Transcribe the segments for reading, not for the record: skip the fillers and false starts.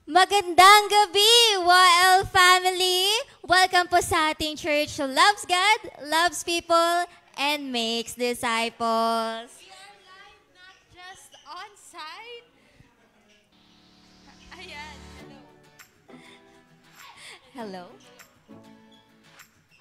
Magandang gabi, YL family! Welcome po sa ating church who loves God, loves people, and makes disciples. We are live, not just on-site. Ayan, hello. Hello?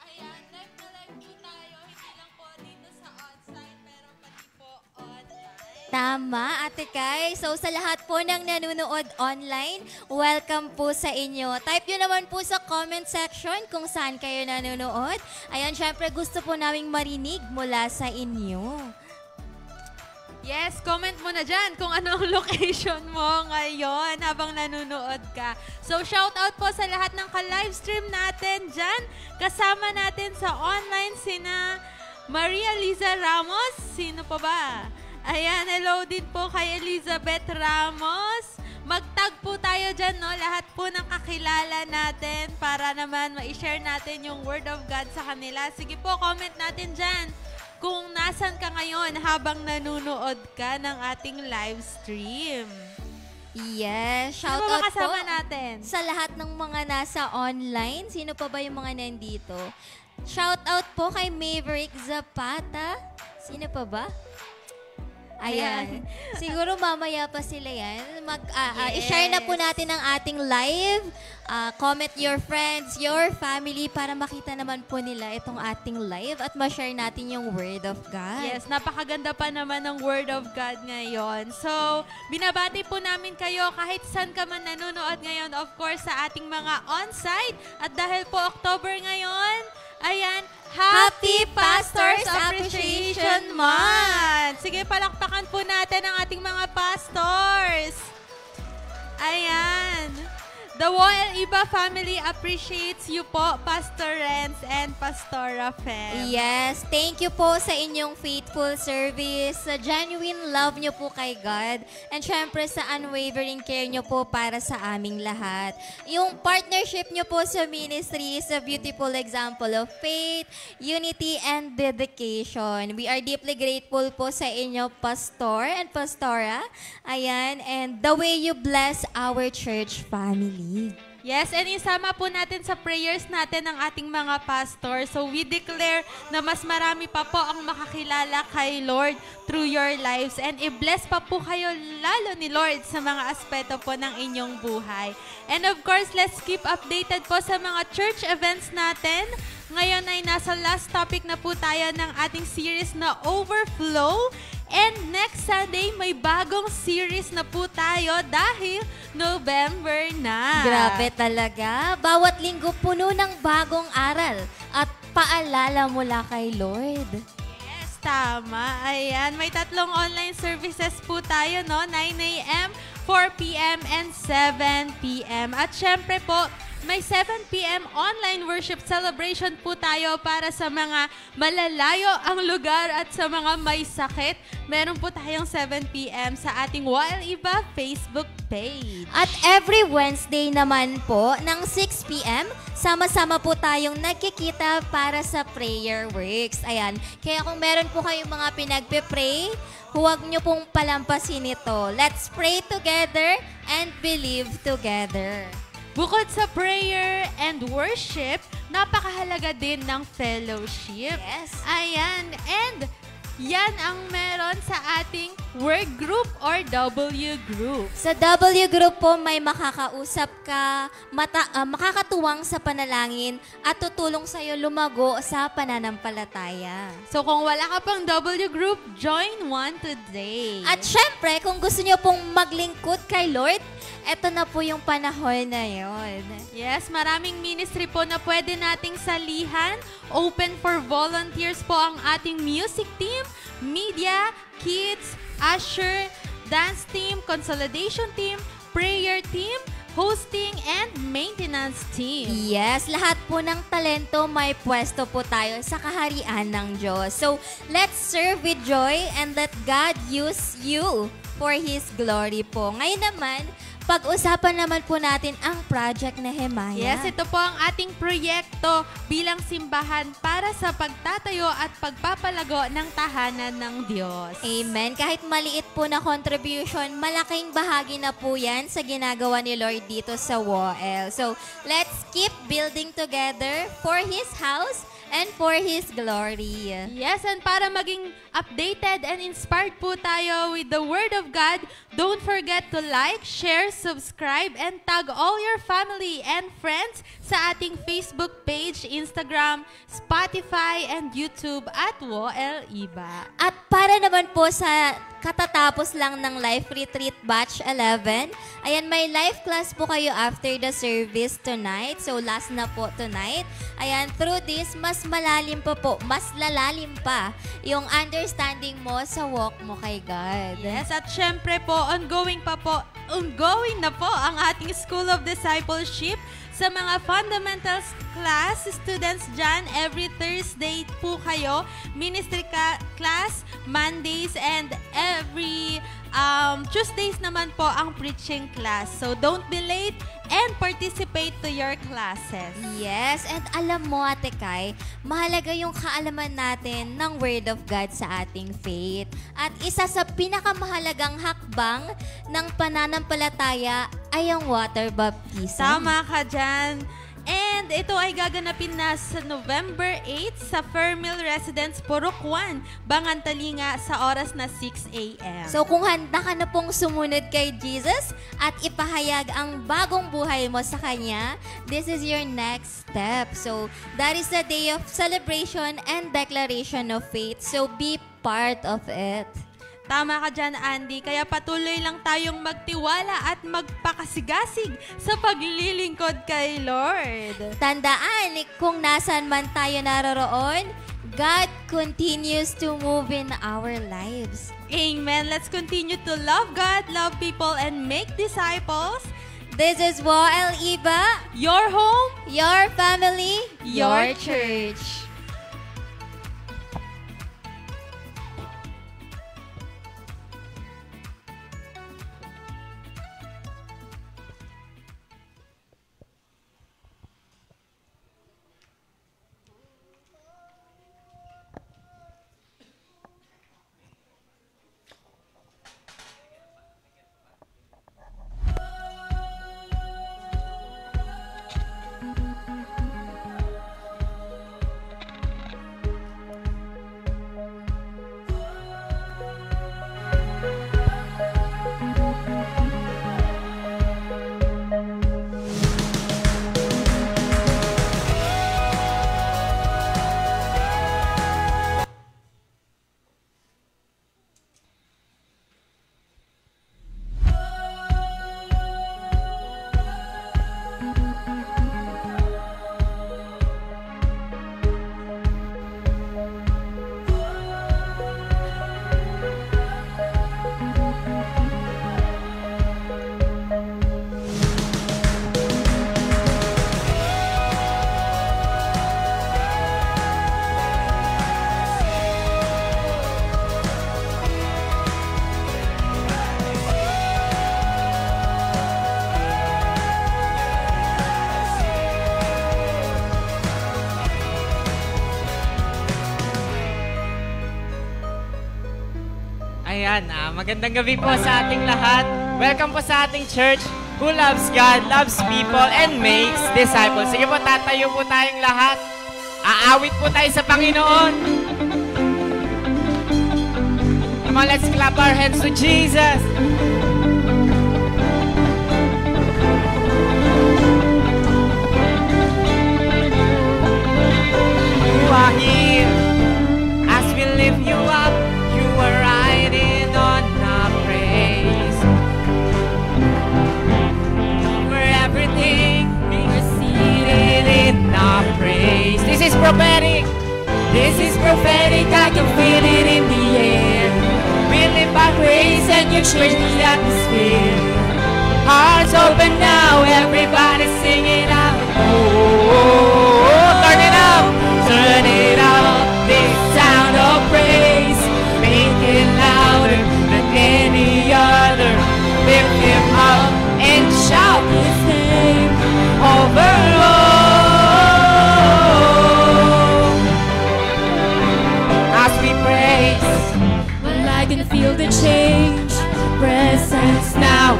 Ayan, live na live po tayo. Hindi lang po dito sa on-site, pero pati po online. Tama, Ate Kai. So sa lahat po ng nanonood online, welcome po sa inyo. Type nyo naman po sa comment section kung saan kayo nanonood. Ayan, syempre gusto po naming marinig mula sa inyo. Yes, comment mo na dyan kung ano ang location mo ngayon habang nanonood ka. So, shout out po sa lahat ng ka-livestream natin dyan. Kasama natin sa online sina Maria Liza Ramos. Sino pa ba? Ayan, hello din po kay Elizabeth Ramos. Magtag po tayo dyan, no? Lahat po ng kakilala natin para naman ma-share natin yung Word of God sa kanila. Sige po, comment natin dyan kung nasan ka ngayon habang nanonood ka ng ating live stream. Yes, shout Sino ba out kasama po natin? sa lahat ng mga nasa online. Sino pa ba yung mga nandito? Shout out po kay Maverick Zapata. Sino pa ba? Ayan. Siguro mamaya pa sila yan. I-share na po natin ang ating live. Comment your friends, your family para makita naman po nila itong ating live at ma-share natin yung Word of God. Yes, napakaganda pa naman ng Word of God ngayon. So, binabati po namin kayo kahit saan ka man nanonood ngayon, of course, sa ating mga on-site. At dahil po October ngayon, ayan, Happy Pastors Appreciation Month! Sige, palakpakan po natin ang ating mga pastors. Ayan. The Woel Iba family appreciates you po, Pastor Renz and Pastora Fem. Yes, thank you po sa inyong faithful service, sa genuine love nyo po kay God, and syempre sa unwavering care nyo po para sa aming lahat. Yung partnership nyo po sa ministry is a beautiful example of faith, unity, and dedication. We are deeply grateful po sa inyo, Pastor and Pastora. Ayan, and the way you bless our church family. Yes, and isama po natin sa prayers natin ang ating mga pastor. So we declare na mas marami pa po ang makakilala kay Lord through your lives. And i-bless pa po kayo lalo ni Lord sa mga aspeto po ng inyong buhay. And of course, let's keep updated po sa mga church events natin. Ngayon ay nasa last topic na po tayo ng ating series na Overflow. And next Sunday, may bagong series na po tayo dahil November na. Grabe talaga. Bawat linggo puno ng bagong aral at paalala mula kay Lord. Yes, tama. Ayan, may tatlong online services po tayo, no? 9 a.m., 4 p.m., and 7 p.m. At syempre po, may 7 p.m. online worship celebration po tayo para sa mga malalayo ang lugar at sa mga may sakit. Meron po tayong 7 p.m. sa ating While Iba Facebook page. At every Wednesday naman po, ng 6 p.m., sama-sama po tayong nagkikita para sa prayer works. Ayan. Kaya kung meron po kayong mga pinagpe-pray, huwag nyo pong palampasin ito. Let's pray together and believe together. Bukod sa prayer and worship, napakahalaga din ng fellowship. Yes. Ayan. And yan ang meron sa ating work group or W group. Sa W group po, may makakausap ka, makakatuwang sa panalangin at tutulong sa'yo lumago sa pananampalataya. So kung wala ka pang W group, join one today. At syempre, kung gusto nyo pong maglingkod kay Lord, eto na po yung panahon na yon. Yes, maraming ministry po na pwede nating salihan. Open for volunteers po ang ating music team, media, kids, usher, dance team, consolidation team, prayer team, hosting, and maintenance team. Yes, lahat po ng talento may pwesto po tayo sa kaharian ng Diyos. So, let's serve with joy and let God use you for His glory po. Ngayon naman, pag-usapan naman po natin ang Project Nehemiah. Yes, ito po ang ating proyekto bilang simbahan para sa pagtatayo at pagpapalago ng tahanan ng Diyos. Amen. Kahit maliit po na contribution, malaking bahagi na po yan sa ginagawa ni Lord dito sa WOL. So, let's keep building together for His house and for His glory. Yes, and para maging updated and inspired po tayo with the Word of God, don't forget to like, share, subscribe, and tag all your family and friends sa ating Facebook page, Instagram, Spotify, and YouTube at WOL Iba. At para naman po sa katatapos lang ng Life Retreat Batch 11, ayan, may life class po kayo after the service tonight. So, last na po tonight. Ayan, through this, mas malalim pa po, mas lalalim pa yung understanding mo sa walk mo kay God. Yes, at syempre po, ongoing na po ang ating School of Discipleship sa mga fundamentals class students dyan. Every Thursday po kayo, ministry class, Mondays, and every Tuesdays naman po ang preaching class. So don't be late and participate to your classes. Yes, and alam mo, Ate Kai, mahalaga yung kaalaman natin ng Word of God sa ating faith. At isa sa pinakamahalagang hakbang ng pananampalataya ay ang water baptism. Tama ka dyan. And ito ay gaganapin na sa November 8 sa Fermil Residence, Purok 1, Bangantalinga sa oras na 6 a.m. So kung handa ka na pong sumunod kay Jesus at ipahayag ang bagong buhay mo sa Kanya, this is your next step. So that is a day of celebration and declaration of faith. So be part of it. Tama ka dyan, Andy. Kaya patuloy lang tayong magtiwala at magpakasigasig sa paglilingkod kay Lord. Tandaan, kung nasan man tayo naroroon, God continues to move in our lives. Amen. Let's continue to love God, love people, and make disciples. This is WOL Iba, Your home, your family, your church. Ayan, magandang gabi po sa ating lahat. Welcome po sa ating church who loves God, loves people, and makes disciples. Sige po, tatayo po tayong lahat. Aawit po tayo sa Panginoon. Come on, let's clap our hands to Jesus. You are here as we lift you up. You are riding on our praise. We're everything, we're seated in our praise. This is prophetic. This is prophetic. I can feel it in the air. We lift our praise and you change the atmosphere. Hearts open now, everybody singing out. Oh, turn it up, turn it up. This sound of praise, make it louder than any other. Lift him up and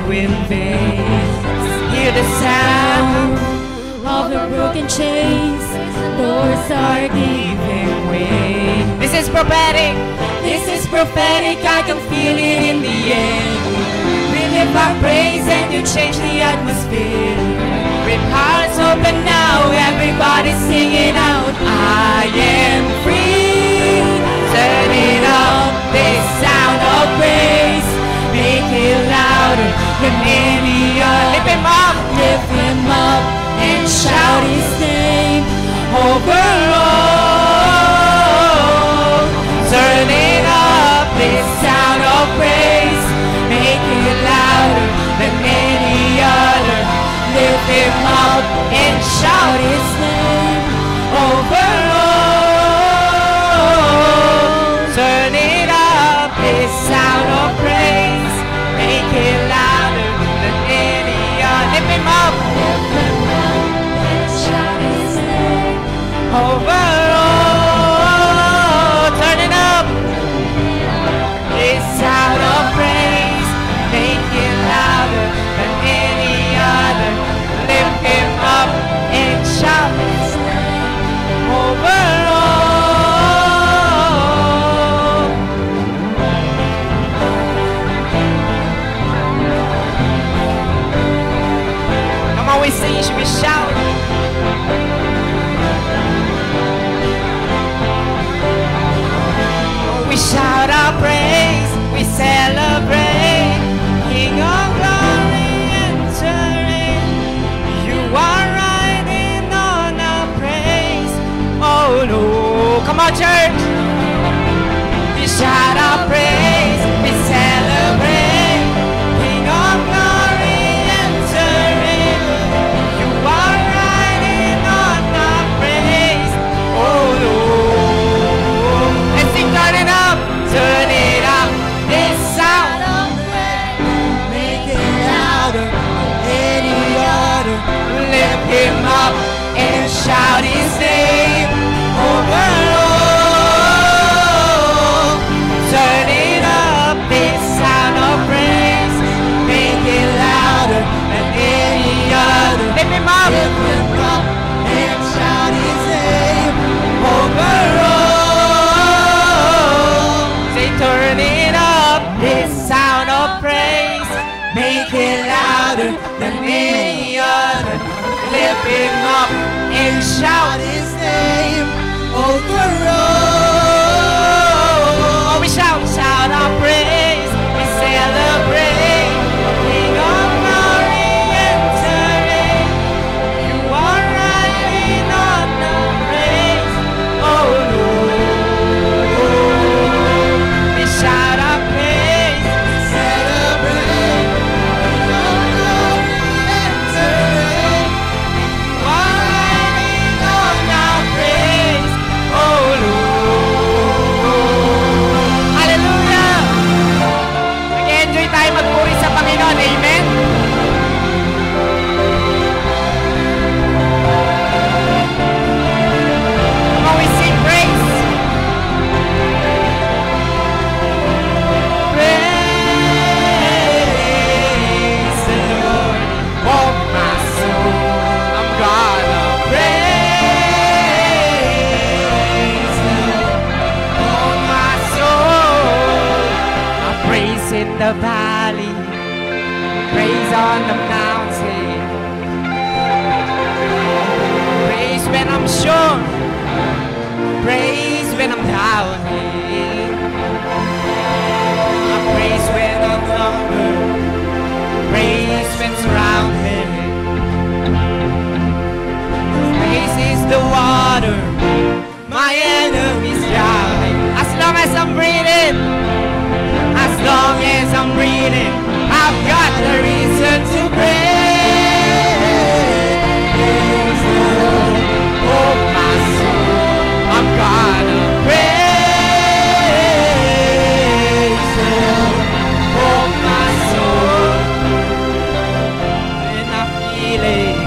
will fade. Hear the sound Of the broken chains, doors are giving way. This is prophetic. This is prophetic. I can feel it in the air. We lift our praise and you change the atmosphere. With hearts open now, everybody singing out. I am free. Turn it up, this sound of praise. Make it louder than any other. Lift him up. Lift him up and shout his name over all. Turn it up, this sound of praise. Make it louder than any other. Lift him up and shout his name over all. Turn it up, this sound of praise. Make it louder than any other. Lift him up. Overall, turn it up. This sound of praise, make it louder than any other. Lift him up and shout his name. Overall. Come on, we sing, you should be shouting. We shout our praise, we celebrate, King of glory entering. You are riding on our praise. Oh no, come on church. We shout our praise, we celebrate, King of glory entering. You are riding on our praise. Oh no. Turn it up, turn it up, this sound of praise. Make it louder than any other. Lift him up and shout his name over all. Turn it up, this sound of praise. Make it louder than any other. Lift him up, and shout his name over all. Turn it up, this sound of praise. Make it louder than any other. Lift him up and shout his name over all. We shout our praise. We celebrate, King of glory entering. You are riding on the praise. Oh Lord. Shout our praise, celebrate, your glory entering. Riding on our praise, oh Lord. Hallelujah! Mag-enjoy tayo magpuri sa Panginoon, amen? Come on, we sing praise. In the valley, praise on the mountain, praise when I'm sure, praise when I'm doubting, I praise when I'm numbered, praise when surrounded, praise is the water my enemies drowning. As long as I'm breathing, as long as I'm breathing, I've got a reason to praise the Lord. Oh my soul, I'm gonna praise the Lord. Oh my soul, when I feel it,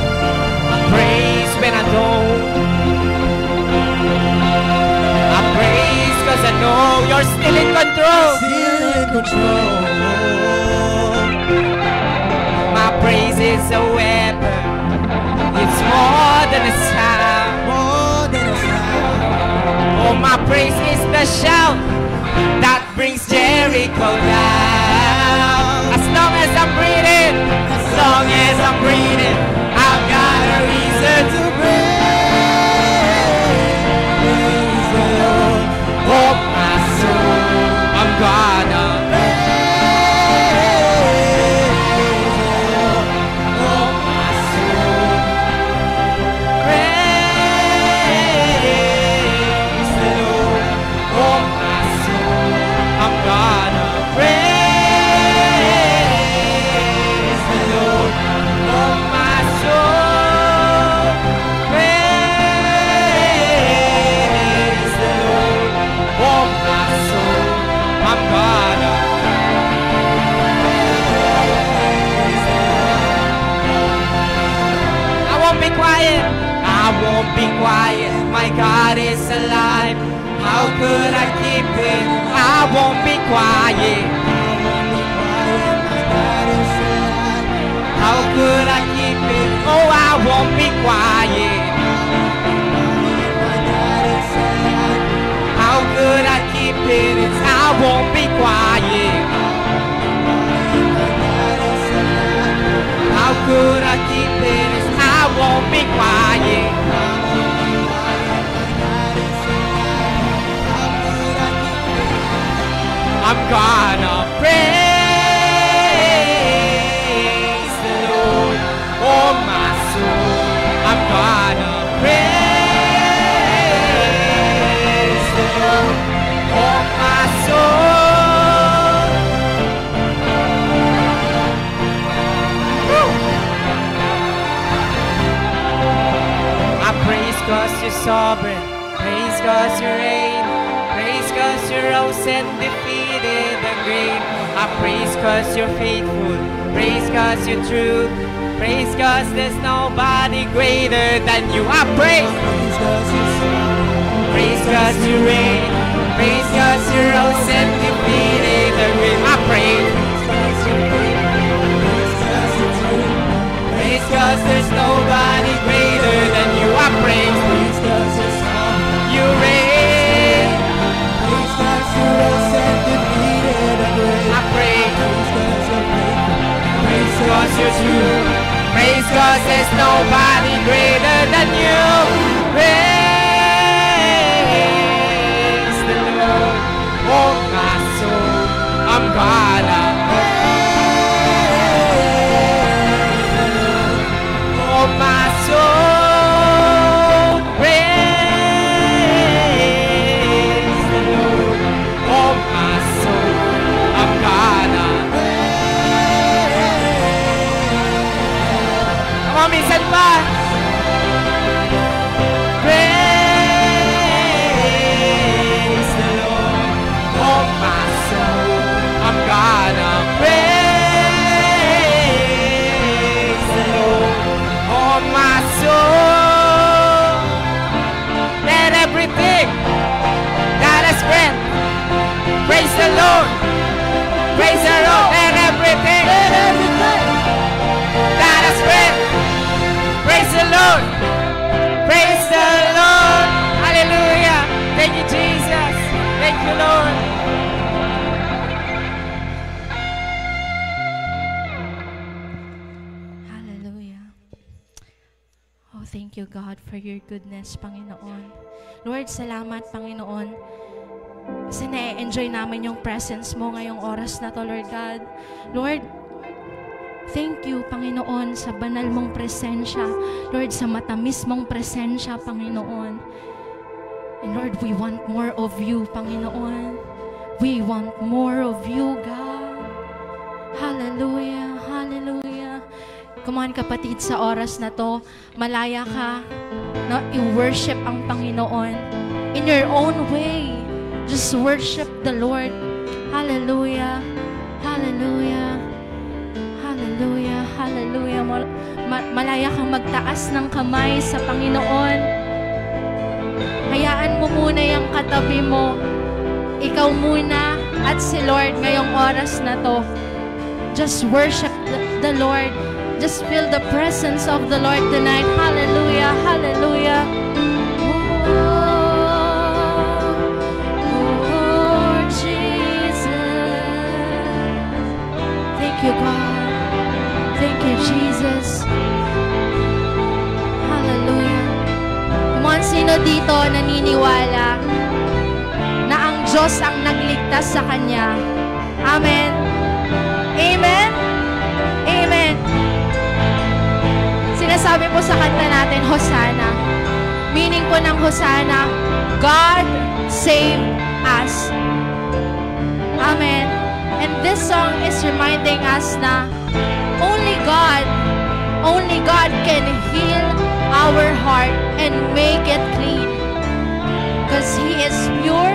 I praise when I don't. I praise 'cause I know you're still in control. Still in control. is a weapon. It's more than a sound. Oh, my praise is the shout that brings Jericho down. As long as I'm breathing, as long as I'm breathing, I've got a reason to praise the Lord. Oh, my soul, I'm gonna be quiet, my God is alive. How could I keep it? I won't be quiet. How could I keep it? Oh, I won't be quiet. How could I keep it? I won't be quiet. How could I keep it? I won't be quiet. I'm gonna praise the Lord, oh my soul. I'm gonna praise the Lord, oh my soul. Woo! I praise 'cause you're sovereign, praise 'cause you reign, praise 'cause you rose and defeated the grave. I praise 'cause you're faithful, praise 'cause you're true, praise 'cause there's nobody greater than you. I praise 'cause you reign, praise 'cause you rose and defeated the grave. I praise 'cause there's nobody greater than you. I praise you reign. I praise 'cause you're true. Praise 'cause there's nobody greater than you. Praise the Lord, oh my soul. I'm gonna praise the Lord, oh my soul. Praise the Lord, oh my soul. I'm gonna come on, minsan pa. Praise the Lord, oh my soul. I'm gonna praise the Lord, oh my soul. Let everything that has breath praise the Lord. Praise the Lord. Let everything that has breath praise the Lord. Praise the Lord. Hallelujah. Thank you, Jesus. Thank you, Lord. Hallelujah. Oh, thank you, God, for your goodness, Panginoon. Lord, salamat, Panginoon. Kasi na-enjoy namin yung presence mo ngayong oras na to, Lord God. Lord, thank you, Panginoon, sa banal mong presensya. Lord, sa matamis mong presensya, Panginoon. And Lord, we want more of you, Panginoon. We want more of you, God. Hallelujah, hallelujah. Come on, kapatid, sa oras na to, malaya ka na i-worship ang Panginoon in your own way. Just worship the Lord. Hallelujah, hallelujah, hallelujah, hallelujah. Malaya kang magtaas ng kamay sa Panginoon. Hayaan mo muna yung katabi mo. Ikaw muna at si Lord ngayong oras na to. Just worship the Lord. Just feel the presence of the Lord tonight. Hallelujah, hallelujah. Oh, Jesus. Thank you, God. Thank you, Jesus. Hallelujah. Come on, sino dito naniniwala na ang Diyos ang nagligtas sa Kanya? Amen. Amen. Amen. Sinasabi po sa kanta natin, Hosanna. Meaning po ng Hosanna, God save us. Amen. And this song is reminding us na only God can heal our heart and make it clean. Because He is pure,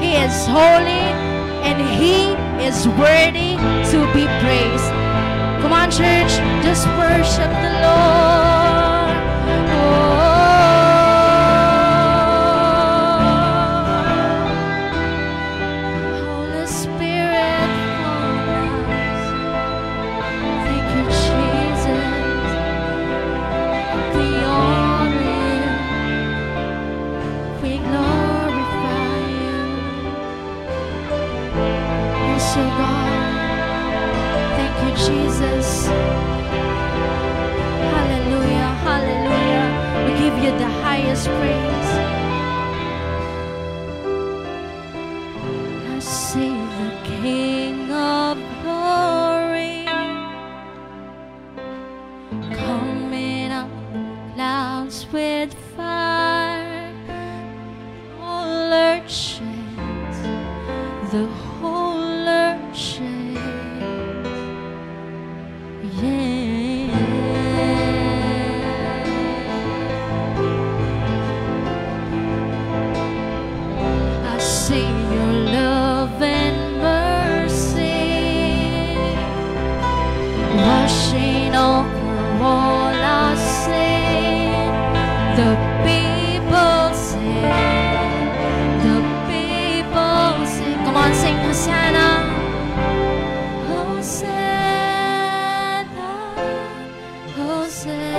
He is holy, and He is worthy to be praised. Come on, church, just worship the Lord. Holy Spirit, fall on us. Thank you, Jesus. We honor You. We glorify You. You're so God. Thank you, Jesus. Hallelujah, hallelujah. We give You the highest praise. I see the King of glory coming up clouds with fire. All earth shakes, the whole earth shakes. I see Your love and mercy washing over all our sin. The people sing, the people sing. Come on, sing Hosanna. Hosanna, Hosanna,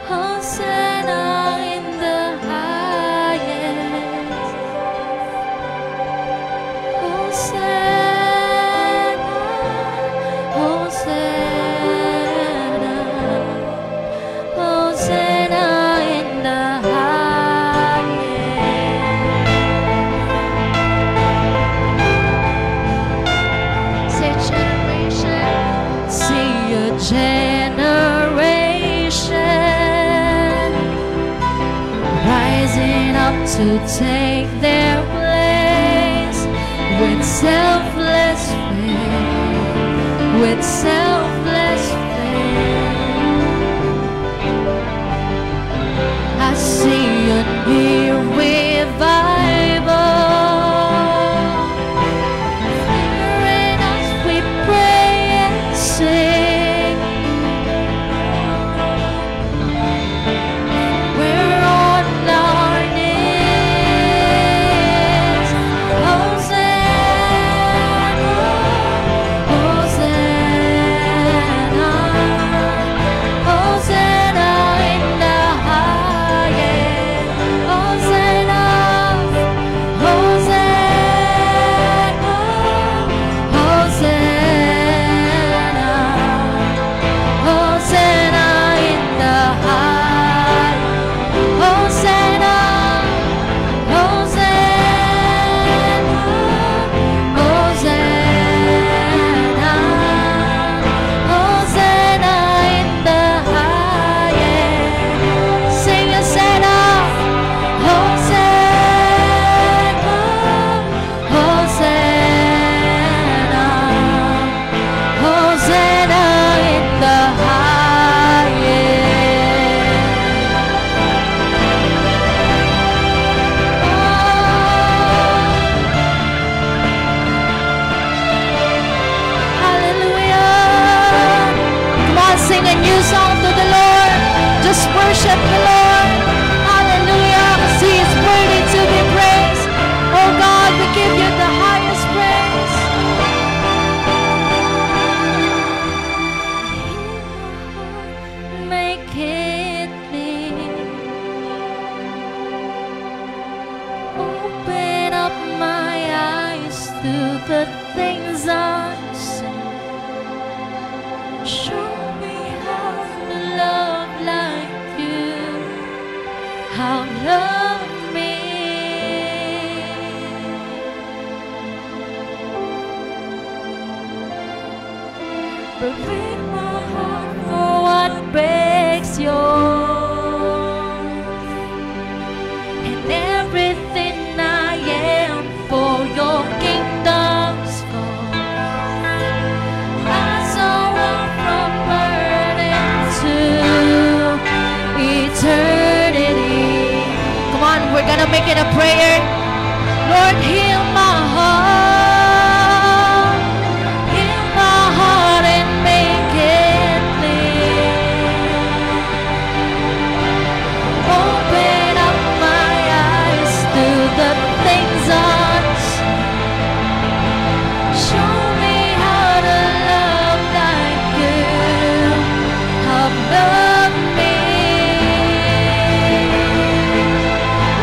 Hosanna in the highest. Hosanna, Hosanna, Hosanna in the highest. Say generation, see a generation rising up to take their place with selfless faith, with selfless faith. I see a new revival. Here in us we pray and sing. We're on our knees. Hosanna, Hosanna, Hosanna in the highest. Hosanna, Hosanna, Hosanna, Hosanna in the highest. Hosanna, Hosanna, Hosanna, Hosanna in the highest. Sing Hosanna, Hosanna, Hosanna, Hosanna in the Hallelujah. Come on, sing a new song to the Lord. Just worship the Lord. Hallelujah. 'Cause He is worthy to be praised. Oh God, we give You the highest praise. break my heart for what breaks yours, and everything I am for your kingdom's cause. I surrender from burden to eternity. Come on, we're gonna make it a prayer. Lord, heal my heart, and make it clean. Open up my eyes to the things unseen. Show me how to love like you have loved me.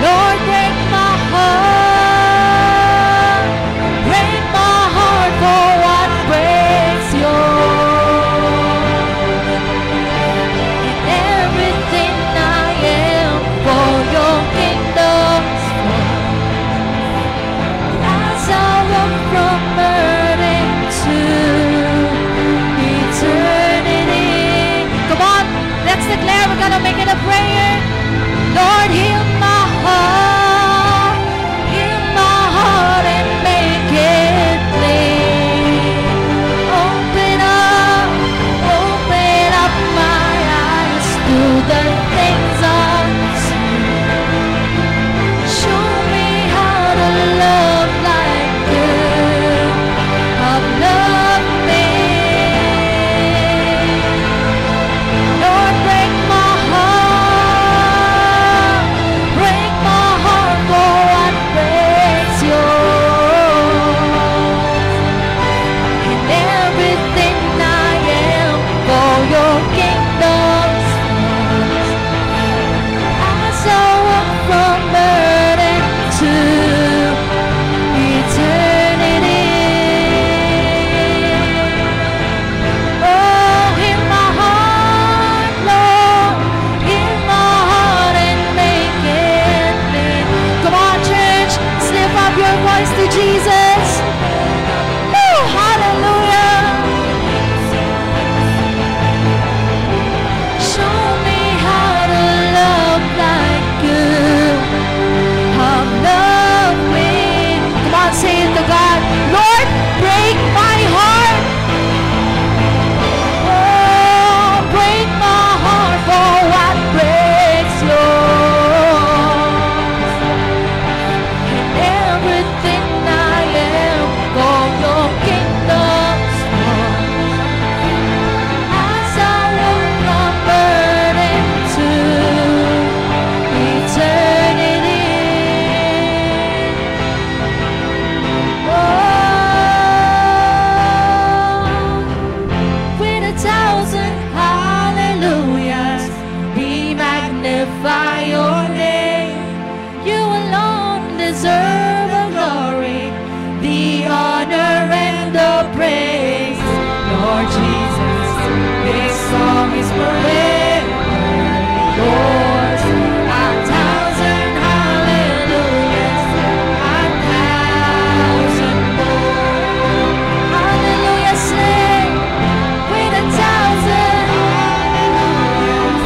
Lord, break my heart, for what breaks yours, and everything I am for your kingdom's cause. As I walk from burden to eternity. Come on, let's declare. We're gonna make it a prayer. Lord, heal my heart, and make it clean. Open up my eyes to the things unseen. Show me how to love like you have loved me. Lord, break my heart for what breaks yours, and everything I am for your kingdom's cause. As I walk from burden to eternity. Oh, heal my heart, Lord, heal my heart and make it clean. Come on, church, lift up your voice to Jesus. Woo, hallelujah. Show me how to love like you have loved me. Come on, say it to God. Lord, break my heart. Oh, break my heart for what breaks yours, and everything I am for your kingdom's cause. As I walk from burden to eternity. Oh, with 1,000 hallelujahs, we magnify your name. You alone deserve the glory, the honor, and the praise. Lord Jesus, this song is forever yours. 1,000 hallelujahs, 1,000 more. Hallelujah, sing with 1,000 hallelujahs.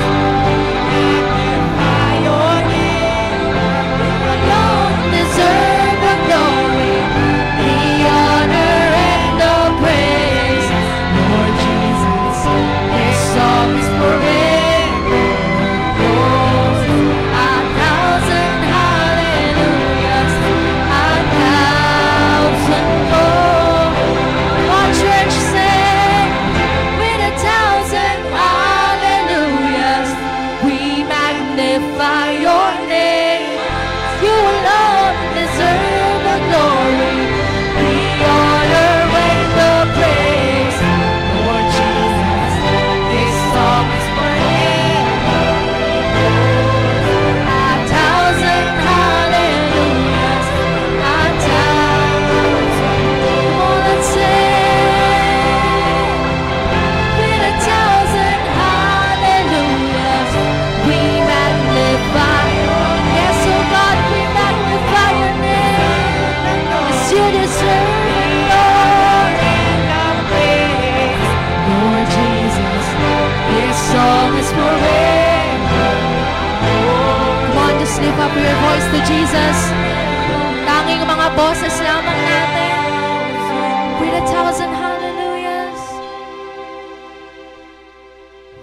Magnify your name. You alone deserve the glory, the honor, and the praise. Lord Jesus, this song is forever your voice to Jesus. Tanging mga boses lamang natin. With 1,000 hallelujahs.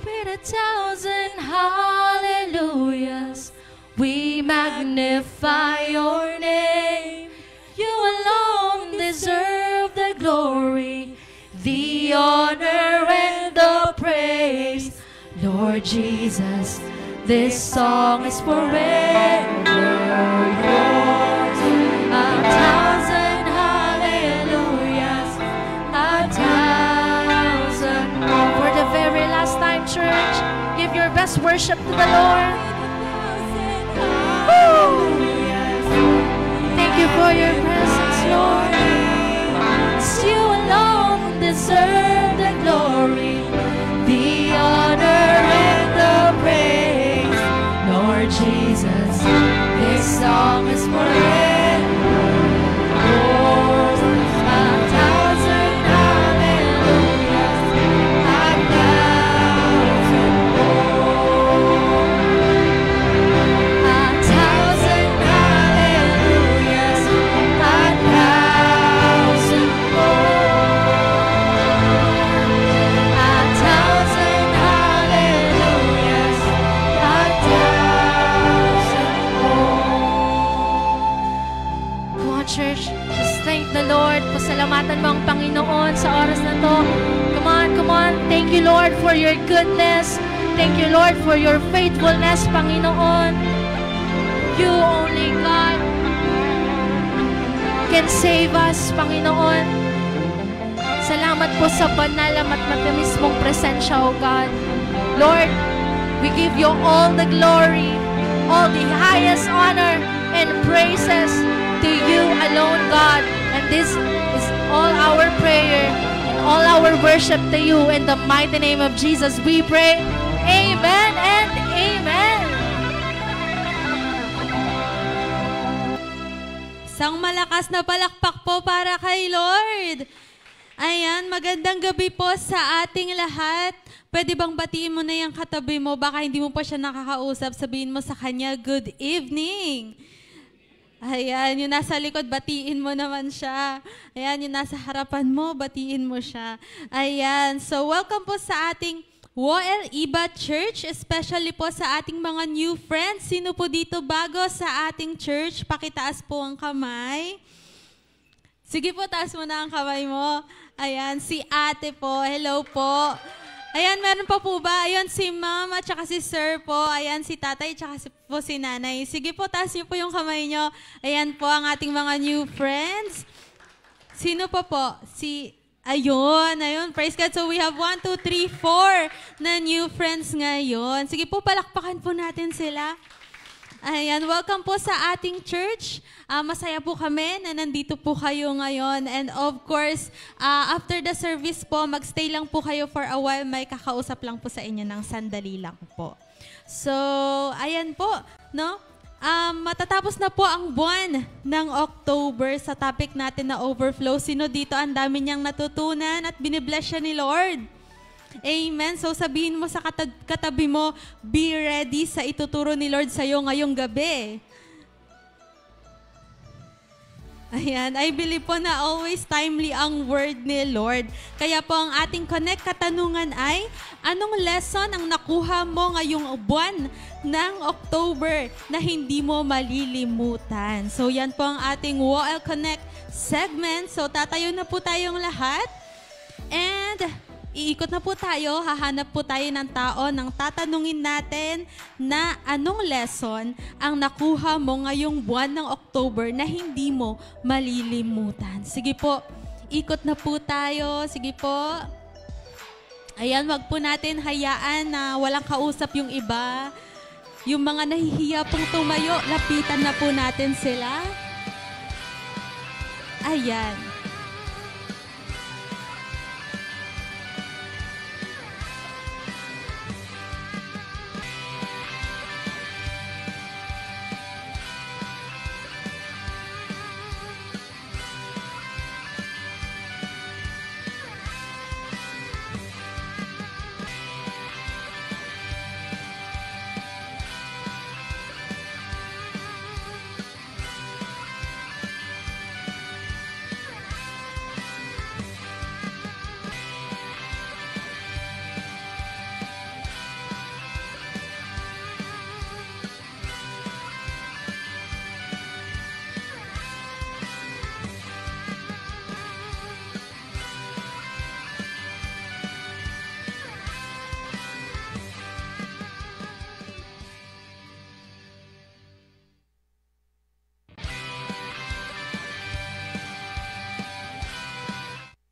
With 1,000 hallelujahs. We magnify your name. You alone deserve the glory, the honor and the praise. Lord Jesus, this song is forever yours. 1,000 hallelujahs, 1,000. For the very last time, church, give your best worship to the Lord. Woo! Thank you for your presence, Lord. You alone deserve the glory, the honor and the praise. Lord Jesus, this song is forever yours. 1,000 hallelujahs, 1,000 more. 1,000 hallelujahs, 1,000 more. 1,000 hallelujahs, 1,000 more. Come on, church. Just thank the Lord. Pasalamatan mo ang Panginoon sa oras na to. Come on, come on. Thank you, Lord, for your goodness. Thank you, Lord, for your faithfulness, Panginoon. You only, God, can save us, Panginoon. Salamat po sa banal at matamis mong presensya, O God. Lord, we give you all the glory, all the highest honor and praises to you alone, God. And this is all our prayer and all our worship to you. In the mighty name of Jesus, we pray. Amen and amen. Isang malakas na palakpak po para kay Lord. Ayan, magandang gabi po sa ating lahat. Pwede bang batiin mo na yung katabi mo? Baka hindi mo pa siya nakakausap. Sabihin mo sa kanya, good evening. Ayan, yung nasa likod, batiin mo naman siya. Ayan, yung nasa harapan mo, batiin mo siya. Ayan, so welcome po sa ating WOL Iba Church, especially po sa ating mga new friends. Sino po dito bago sa ating church? Pakitaas po ang kamay. Sige po, taas mo na ang kamay mo. Ayan, si ate po. Hello po. Ayan, meron pa po ba? Ayan, si mama at saka si sir po. Ayan, si tatay at saka si nanay. Sige po, taas niyo po yung kamay niyo. Ayan po ang ating mga new friends. Sino pa po? Ayun. Praise God. So we have 1, 2, 3, 4 na new friends ngayon. Sige po, palakpakan po natin sila. Ayan, welcome po sa ating church. Masaya po kami na nandito po kayo ngayon. And of course, after the service po, magstay lang po kayo for a while. May kakausap lang po sa inyo ng sandali lang po. So, ayan po, no? Matatapos na po ang buwan ng October sa topic natin na overflow. Sino dito ang dami niyang natutunan at binibless siya ni Lord? Amen. So sabihin mo sa katabi mo, be ready sa ituturo ni Lord sa'yo ngayong gabi. Ayan, I believe po na always timely ang word ni Lord. Kaya po ang ating connect katanungan ay, anong lesson ang nakuha mo ngayong buwan ng October na hindi mo malilimutan? So yan po ang ating WOL Connect segment. So tatayo na po tayong lahat. And iikot na po tayo, hahanap po tayo ng tao nang tatanungin natin na anong lesson ang nakuha mo ngayong buwan ng October na hindi mo malilimutan. Sige po, ikot na po tayo. Sige po. Ayan, wag po natin hayaan na walang kausap yung iba. Yung mga nahihiya pong tumayo, lapitan na po natin sila. Ayan.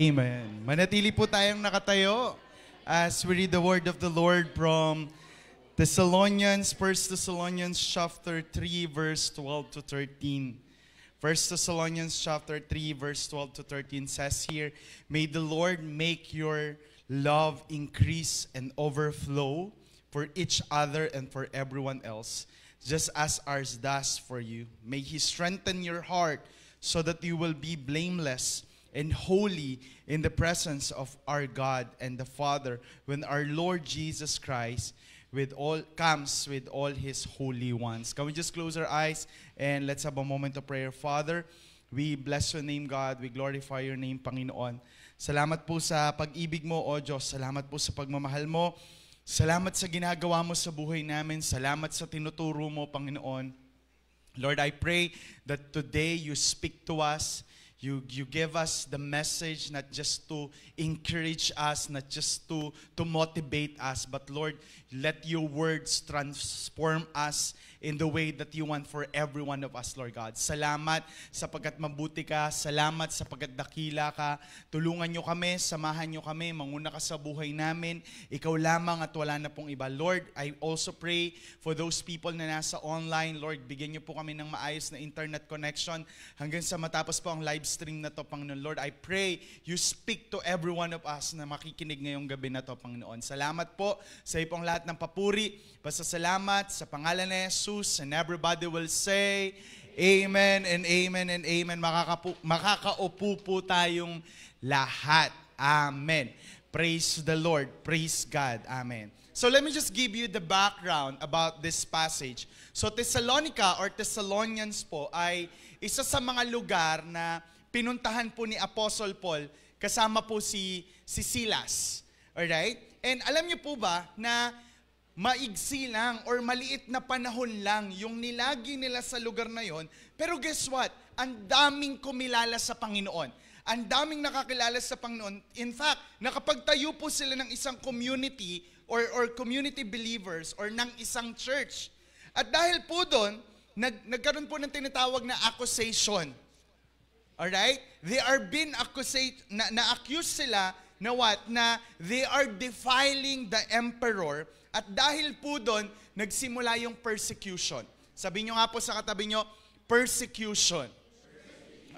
Amen. Manatili po tayong nakatayo as we read the word of the Lord from Thessalonians, 1 Thessalonians chapter 3, verse 12 to 13. 1 Thessalonians chapter 3, verse 12 to 13 says here, "May the Lord make your love increase and overflow for each other and for everyone else, just as ours does for you. May He strengthen your heart so that you will be blameless and holy in the presence of our God and the Father when our Lord Jesus Christ comes with all His holy ones." Can we just close our eyes and let's have a moment of prayer. Father, we bless your name, God. We glorify your name, Panginoon. Salamat po sa pag-ibig mo, O Diyos. Salamat po sa pagmamahal mo. Salamat sa ginagawa mo sa buhay namin. Salamat sa tinuturo mo, Panginoon. Lord, I pray that today you speak to us. You give us the message not just to encourage us, not just to motivate us, but Lord, let your words transform us in the way that you want for every one of us, Lord God. Salamat sapagkat mabuti ka. Salamat sapagkat dakila ka. Tulungan nyo kami, samahan nyo kami, manguna ka sa buhay namin. Ikaw lamang at wala na pong iba. Lord, I also pray for those people na nasa online. Lord, bigyan nyo po kami ng maayos na internet connection hanggang sa matapos po ang live stream na to, Panginoon. Lord, I pray you speak to every one of us na makikinig ngayong gabi na to, Panginoon. Salamat po sa ipong lahat ng papuri. Basta salamat sa pangalan ni Jesus, and everybody will say, Amen and Amen and Amen. Makakaupo po tayong lahat. Amen. Praise the Lord. Praise God. Amen. So let me just give you the background about this passage. So Thessalonica or Thessalonians po ay isa sa mga lugar na pinuntahan po ni Apostle Paul kasama po si Silas. Alright? And alam niyo po ba na maigsi lang or maliit na panahon lang yung nilagi nila sa lugar na yon. Pero guess what? Ang daming kumilala sa Panginoon. Ang daming nakakilala sa Panginoon. In fact, nakapagtayo po sila ng isang community or community believers or ng isang church. At dahil po doon, nagkaroon po ng tinatawag na accusation. Alright? They are being accused, na-accuse sila na what? Na they are defiling the emperor. At dahil po doon, nagsimula yung persecution. Sabi nyo nga po sa katabi nyo, persecution.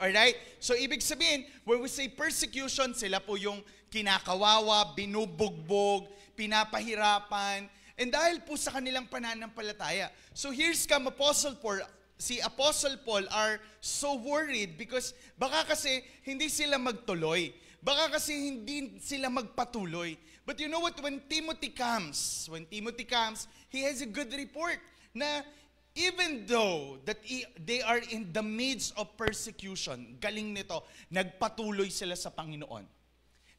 Alright? So ibig sabihin, when we say persecution, sila po yung kinakawawa, binubugbog, pinapahirapan, and dahil po sa kanilang pananampalataya. So here's come Apostle Paul. Si Apostle Paul are so worried because baka kasi hindi sila magtuloy. Baka kasi hindi sila magpatuloy. But you know what? When Timothy comes, he has a good report na even though that they are in the midst of persecution, galing nito, nagpatuloy sila sa Panginoon.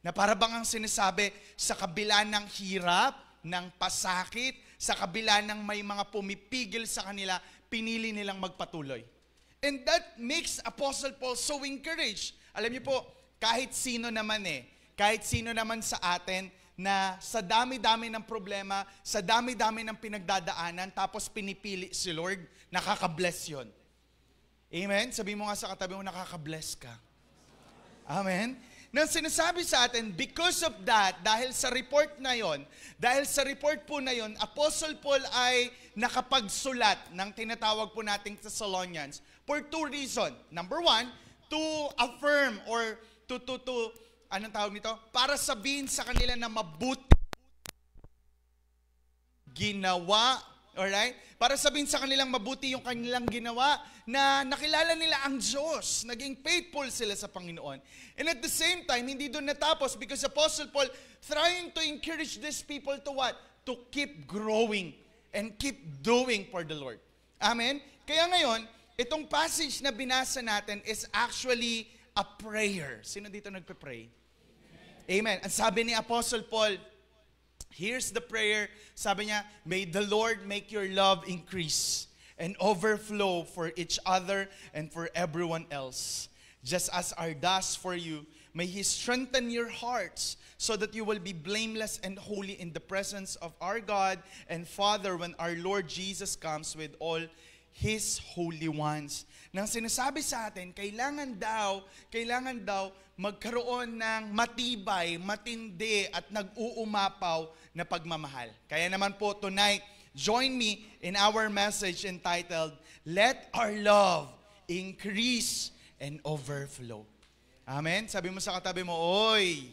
Na para bang ang sinasabi, sa kabila ng hirap, ng pasakit, sa kabila ng may mga pumipigil sa kanila, pinili nilang magpatuloy. And that makes Apostle Paul so encouraged. Alam niyo po, kahit sino naman sa atin na sa dami-dami ng problema, sa dami-dami ng pinagdadaanan, tapos pinipili si Lord, nakaka-bless yun. Amen? Sabi mo nga sa katabi mo, nakaka-bless ka. Amen? Nang sinasabi sa atin, because of that, dahil sa report po na yon, Apostle Paul ay nakapagsulat ng tinatawag po nating Thessalonians for two reasons. Number one, to affirm or to anong tawag nito? Para sabihin sa kanila na mabuti ginawa, alright? Para sabihin sa kanilang mabuti yung kanilang ginawa, na nakilala nila ang Diyos, naging faithful sila sa Panginoon. And at the same time, hindi doon natapos because Apostle Paul trying to encourage these people to what? To keep growing and keep doing for the Lord. Amen? Kaya ngayon, itong passage na binasa natin is actually a prayer. Sino dito nagpe-pray? Amen. Ang sabi ni Apostle Paul, here's the prayer. Sabi niya, may the Lord make your love increase and overflow for each other and for everyone else. Just as our does for you, may He strengthen your hearts so that you will be blameless and holy in the presence of our God and Father when our Lord Jesus comes with all His holy ones. Nang sinasabi sa atin, kailangan daw magkaroon ng matibay, matindi at nag-uumapaw na pagmamahal. Kaya naman po tonight, join me in our message entitled, Let Our Love Increase and Overflow. Amen? Sabi mo sa katabi mo, oy!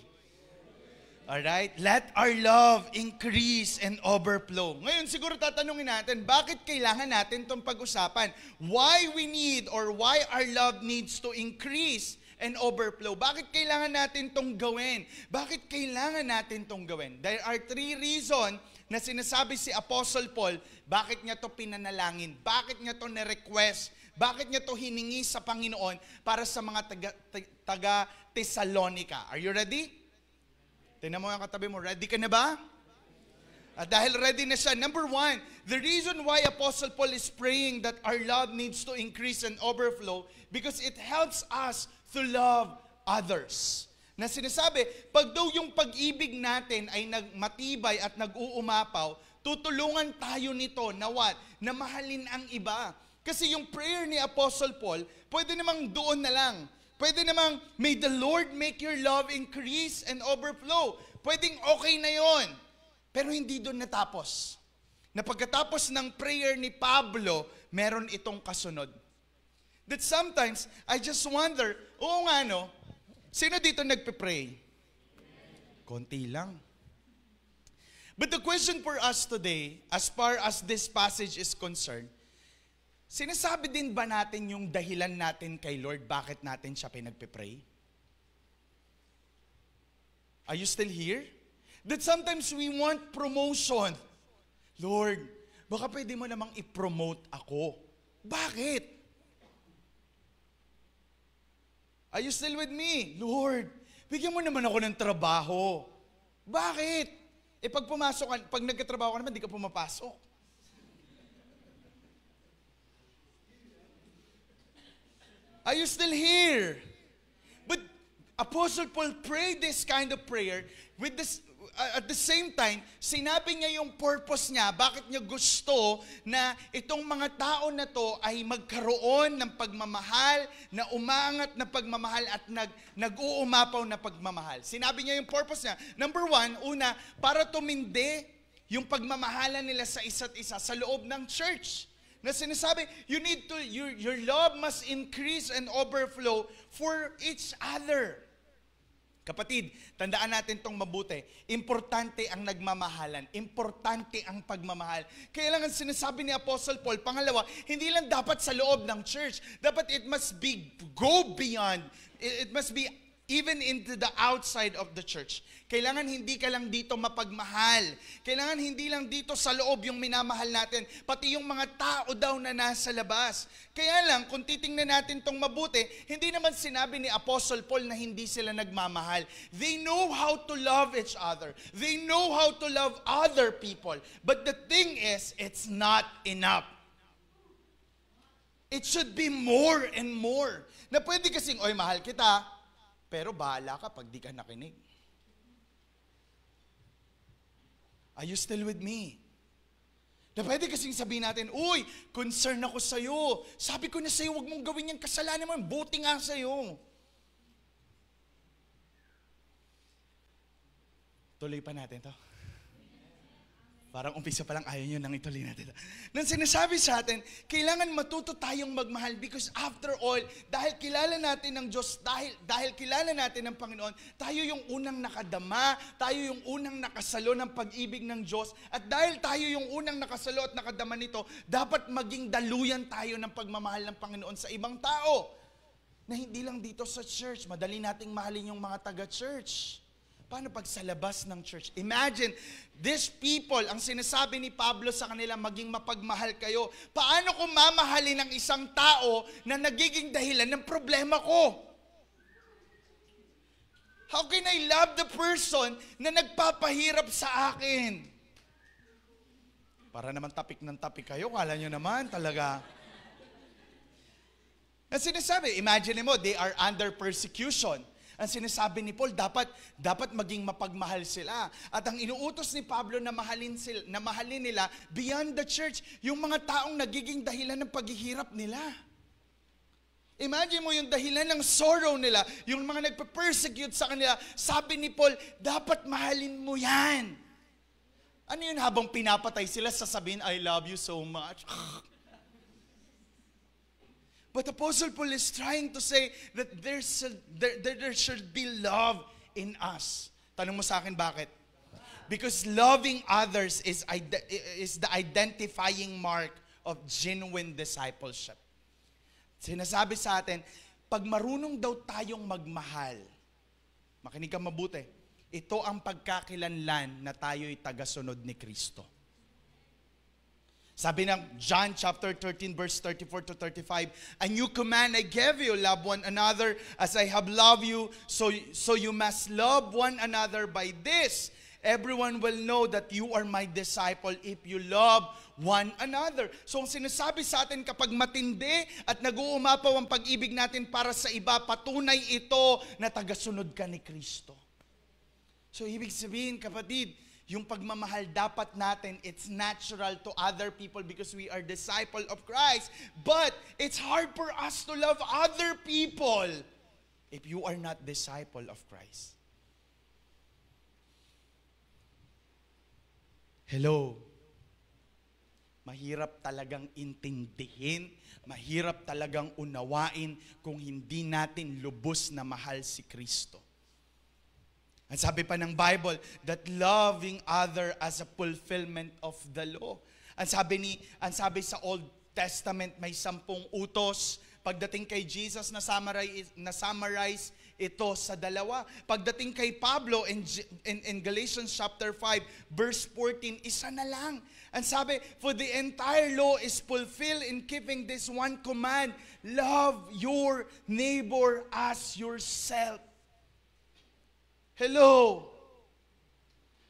Alright? Let our love increase and overflow. Ngayon, siguro tatanungin natin, bakit kailangan natin itong pag-usapan? Why we need or why our love needs to increase and overflow? Bakit kailangan natin itong gawin? Bakit kailangan natin itong gawin? There are 3 reasons na sinasabi si Apostle Paul, bakit niya ito pinanalangin? Bakit niya ito na-request? Bakit niya ito hiningi sa Panginoon para sa mga taga-Thessalonica? Are you ready? Tingnan mo ang katabi mo, ready ka na ba? At dahil ready na siya, number 1, the reason why Apostle Paul is praying that our love needs to increase and overflow because it helps us to love others. Na sinasabi, pag daw yung pag-ibig natin ay matibay at nag-uumapaw, tutulungan tayo nito na what? Na mahalin ang iba. Kasi yung prayer ni Apostle Paul, pwede namang doon na lang. Pwede namang, may the Lord make your love increase and overflow. Pwedeng okay na yon. Pero hindi doon natapos. Na pagkatapos ng prayer ni Pablo, meron itong kasunod. That sometimes, I just wonder, oo nga no, sino dito nagpe-pray? Konti lang. But the question for us today, as far as this passage is concerned, sinasabi din ba natin yung dahilan natin kay Lord, bakit natin siya pinagpipray? Are you still here? That sometimes we want promotion. Lord, baka pwede mo namang i-promote ako. Bakit? Are you still with me? Lord, bigyan mo naman ako ng trabaho. Bakit? Pag nagkatrabaho ka naman, di ka pumapasok. Are you still here? But Apostle Paul prayed this kind of prayer with this, at the same time, sinabi niya yung purpose niya, bakit niya gusto na itong mga tao na to ay magkaroon ng pagmamahal, na umangat na pagmamahal at nag-uumapaw na pagmamahal. Sinabi niya yung purpose niya. Number 1, una, para tumindi yung pagmamahalan nila sa isa't isa sa loob ng church. Na sinasabi, your love must increase and overflow for each other. Kapatid, tandaan natin itong mabuti. Importante ang nagmamahalan. Importante ang pagmamahal. Kaya lang ang sinasabi ni Apostle Paul, pangalawa, hindi lang dapat sa loob ng church. Dapat it must go beyond. It must be even into the outside of the church. Kailangan hindi ka lang dito mapagmahal. Kailangan hindi lang dito sa loob yung minamahal natin, pati yung mga tao daw na nasa labas. Kaya lang, kung titingnan natin tong mabuti, hindi naman sinabi ni Apostle Paul na hindi sila nagmamahal. They know how to love each other. They know how to love other people. But the thing is, it's not enough. It should be more and more. Na pwede kasing, oy, mahal kita, pero bahala ka pag di ka nakinig. Are you still with me? Na pwede kasing sabihin natin, uy, concern ako sa'yo. Sabi ko na sa'yo, huwag mong gawin yung kasalanan mo. Buti nga sa'yo. Tuloy pa natin to. Parang umpisa pa lang, ayaw nyo nang ituloy natin. Nang sinasabi sa atin, kailangan matuto tayong magmahal because after all, dahil kilala natin ng Diyos, dahil kilala natin ng Panginoon, tayo yung unang nakadama, tayo yung unang nakasalo ng pag-ibig ng Diyos, at dahil tayo yung unang nakasalo at nakadama nito, dapat maging daluyan tayo ng pagmamahal ng Panginoon sa ibang tao. Na hindi lang dito sa church, madali nating mahalin yung mga taga-church. Paano pag sa labas ng church? Imagine, these people, ang sinasabi ni Pablo sa kanila, maging mapagmahal kayo. Paano kung mamahalin ng isang tao na nagiging dahilan ng problema ko? How can I love the person na nagpapahirap sa akin? Para naman tapik ng tapik kayo, kala nyo naman talaga. Na sinasabi, imagine mo, they are under persecution. Ang sinasabi ni Paul, dapat maging mapagmahal sila. At ang inuutos ni Pablo na mahalin nila beyond the church, yung mga taong nagiging dahilan ng paghihirap nila. Imagine mo yung dahilan ng sorrow nila, yung mga nagpa-persecute sa kanila. Sabi ni Paul, dapat mahalin mo yan. Ano yun, habang pinapatay sila, sasabihin, I love you so much. But Apostle Paul is trying to say that there should be love in us. Tanong mo sa akin, bakit? Because loving others is the identifying mark of genuine discipleship. Sinasabi sa atin, pag marunong daw tayong magmahal, makinig ka mabuti, ito ang pagkakilanlan na tayo'y tagasunod ni Kristo. Sabi ng John chapter 13 verse 34 to 35, a new command I give you, love one another as I have loved you, so you must love one another. By this, everyone will know that you are my disciple if you love one another. So ang sinasabi sa atin, kapag matindi at nag-uumapaw ang pag-ibig natin para sa iba, patunay ito na tagasunod ka ni Kristo. So ibig sabihin, kapatid, yung pagmamahal dapat natin, it's natural to other people because we are disciple of Christ. But it's hard for us to love other people if you are not disciple of Christ. Hello. Mahirap talagang intindihin, mahirap talagang unawain kung hindi natin lubos na mahal si Kristo. Ang sabi pa ng Bible, that loving other as a fulfillment of the law. Ang sabi sa Old Testament, may 10 utos. Pagdating kay Jesus, na-summarize ito sa 2. Pagdating kay Pablo in Galatians chapter 5, verse 14, isa na lang. Ang sabi, for the entire law is fulfilled in keeping this one command, love your neighbor as yourself. Hello!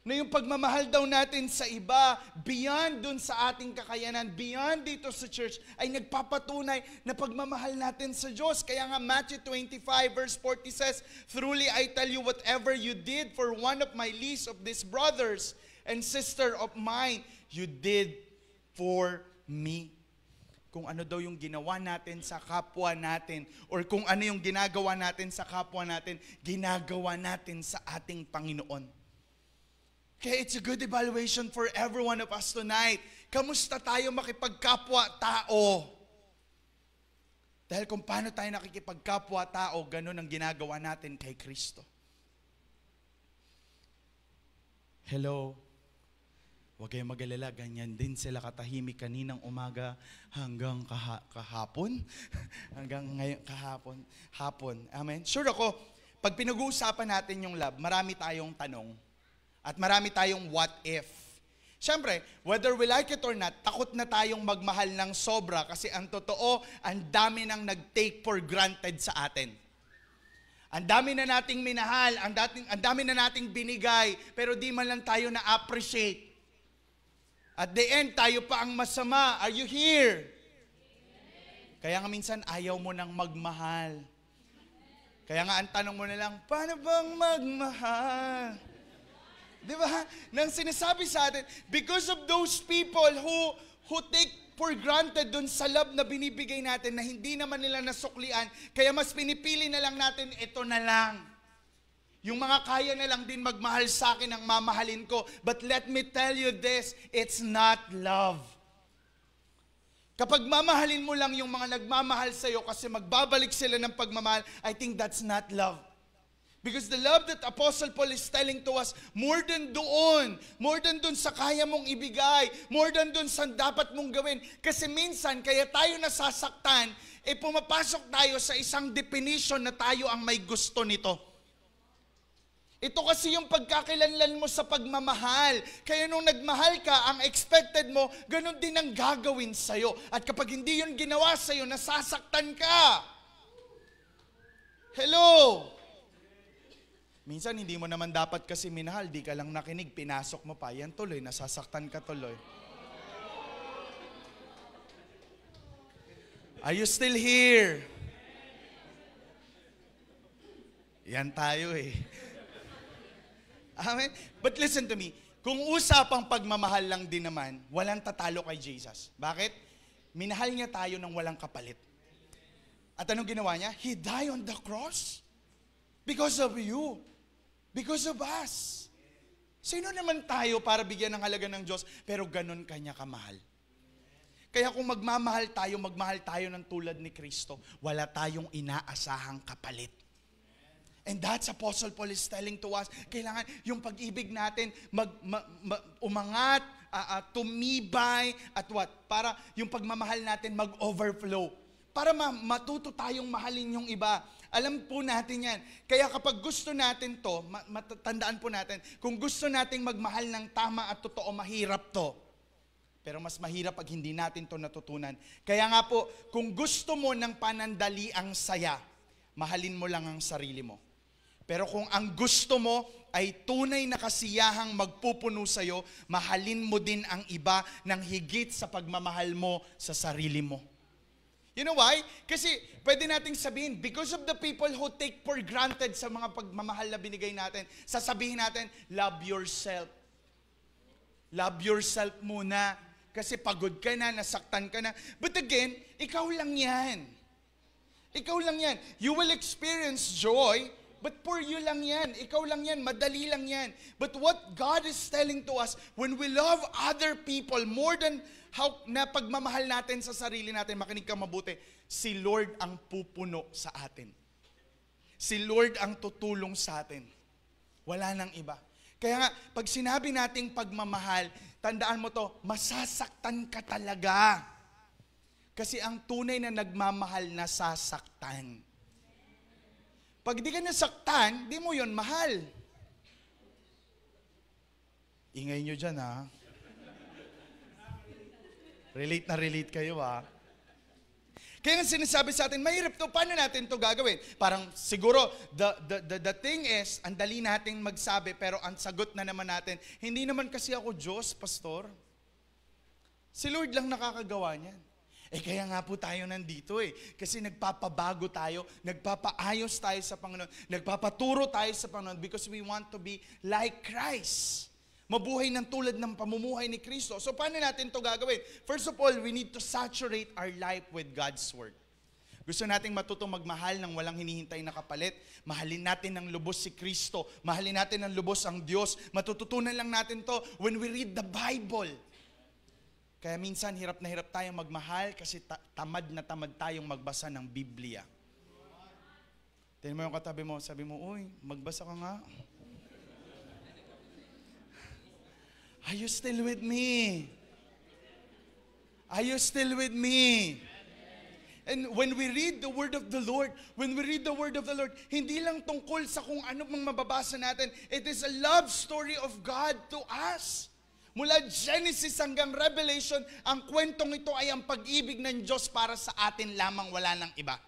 Na yung pagmamahal daw natin sa iba, beyond dun sa ating kakayanan, beyond dito sa church, ay nagpapatunay na pagmamahal natin sa Diyos. Kaya nga Matthew 25 verse 40 says, truly I tell you, whatever you did for one of my least of these brothers and sister of mine, you did for me. Kung ano daw yung ginawa natin sa kapwa natin, or kung ano yung ginagawa natin sa kapwa natin, ginagawa natin sa ating Panginoon. Kaya it's a good evaluation for every one of us tonight. Kamusta tayo makipagkapwa-tao? Dahil kung paano tayo nakikipagkapwa-tao, ganun ang ginagawa natin kay Kristo. Hello? Huwag kayong mag-alala, ganyan din sila katahimik kaninang umaga hanggang kahapon. Hanggang ngayon, hapon. Amen? Sure ako, pag pinag-uusapan natin yung love, marami tayong tanong. At marami tayong what if. Siyempre, whether we like it or not, takot na tayong magmahal ng sobra kasi ang totoo, ang dami nang nag-take for granted sa atin. Ang dami na nating minahal, ang dami na nating binigay, pero di man lang tayo na-appreciate. At the end, tayo pa ang masama. Are you here? Kaya nga minsan, ayaw mo nang magmahal. Kaya nga, ang tanong mo na lang, paano bang magmahal? Di ba? Nang sinasabi sa atin, because of those people who take for granted dun sa love na binibigay natin na hindi naman nila nasuklian, kaya mas pinipili na lang natin, ito na lang. Yung mga kaya na lang din magmahal sa akin ang mamahalin ko. But let me tell you this, it's not love. Kapag mamahalin mo lang yung mga nagmamahal sa'yo kasi magbabalik sila ng pagmamahal, I think that's not love. Because the love that Apostle Paul is telling to us, more than doon sa kaya mong ibigay, more than doon sa dapat mong gawin. Kasi minsan, kaya tayo nasasaktan, pumapasok tayo sa isang definition na tayo ang may gusto nito. Ito kasi yung pagkakilanlan mo sa pagmamahal. Kaya nung nagmahal ka, ang expected mo, ganun din ang gagawin sa'yo. At kapag hindi yun ginawa sa'yo, nasasaktan ka. Hello? Minsan hindi mo naman dapat kasi minahal, di ka lang nakinig, pinasok mo pa, yan tuloy, nasasaktan ka tuloy. Are you still here? Yan tayo eh. Amen? But listen to me, kung usapang pagmamahal lang din naman, walang tatalo kay Jesus. Bakit? Minahal niya tayo ng walang kapalit. At anong ginawa niya? He died on the cross. Because of you. Because of us. Sino naman tayo para bigyan ng halaga ng Diyos, pero ganun kanya kamahal? Kaya kung magmahal tayo ng tulad ni Kristo, wala tayong inaasahang kapalit. And that's Apostle Paul is telling to us, kailangan yung pag-ibig natin umangat, tumibay, at what? Para yung pagmamahal natin mag-overflow. Para matuto tayong mahalin yung iba. Alam po natin yan. Kaya kapag gusto natin to, matatandaan po natin, kung gusto nating magmahal ng tama at totoo, mahirap to. Pero mas mahirap pag hindi natin to natutunan. Kaya nga po, kung gusto mo ng panandali ang saya, mahalin mo lang ang sarili mo. Pero kung ang gusto mo ay tunay na kasiyahang magpupuno sa'yo, mahalin mo din ang iba ng higit sa pagmamahal mo sa sarili mo. You know why? Kasi pwede nating sabihin, because of the people who take for granted sa mga pagmamahal na binigay natin, sasabihin natin, love yourself. Love yourself muna. Kasi pagod ka na, nasaktan ka na. But again, ikaw lang yan. Ikaw lang yan. You will experience joy, but for you lang yan. Ikaw lang yan. Madali lang yan. But what God is telling to us, when we love other people more than how na pagmamahal natin sa sarili natin, makinig ka mabuti, si Lord ang pupuno sa atin. Si Lord ang tutulong sa atin. Wala nang iba. Kaya nga, pag sinabi nating pagmamahal, tandaan mo to, masasaktan ka talaga. Kasi ang tunay na nagmamahal nasasaktan. Pag di ka nasaktan, di mo yon mahal. Ingay nyo dyan, ha? Relate na relate kayo, ha? Kaya nga sinasabi sa atin, mahirap to, paano natin to gagawin? Parang siguro, the thing is, ang dali nating magsabi, pero ang sagot na naman natin, hindi naman kasi ako Diyos, Pastor. Si Lord lang nakakagawa niyan. Kaya nga po tayo nandito Kasi nagpapabago tayo, nagpapaayos tayo sa Panginoon, nagpapaturo tayo sa Panginoon because we want to be like Christ. Mabuhay ng tulad ng pamumuhay ni Kristo. So paano natin to gagawin? First of all, we need to saturate our life with God's Word. Gusto nating matutong magmahal ng walang hinihintay na kapalit. Mahalin natin ng lubos si Kristo. Mahalin natin ng lubos ang Diyos. Matututunan lang natin to when we read the Bible. Kaya minsan hirap na hirap tayong magmahal kasi tamad na tamad tayong magbasa ng Biblia. Tingnan mo yung katabi mo, sabi mo, uy, magbasa ka nga. Are you still with me? Are you still with me? And when we read the Word of the Lord, hindi lang tungkol sa kung ano mang mababasa natin. It is a love story of God to us. Mula Genesis hanggang Revelation, ang kwentong ito ay ang pag-ibig ng Diyos para sa atin lamang, wala ng iba.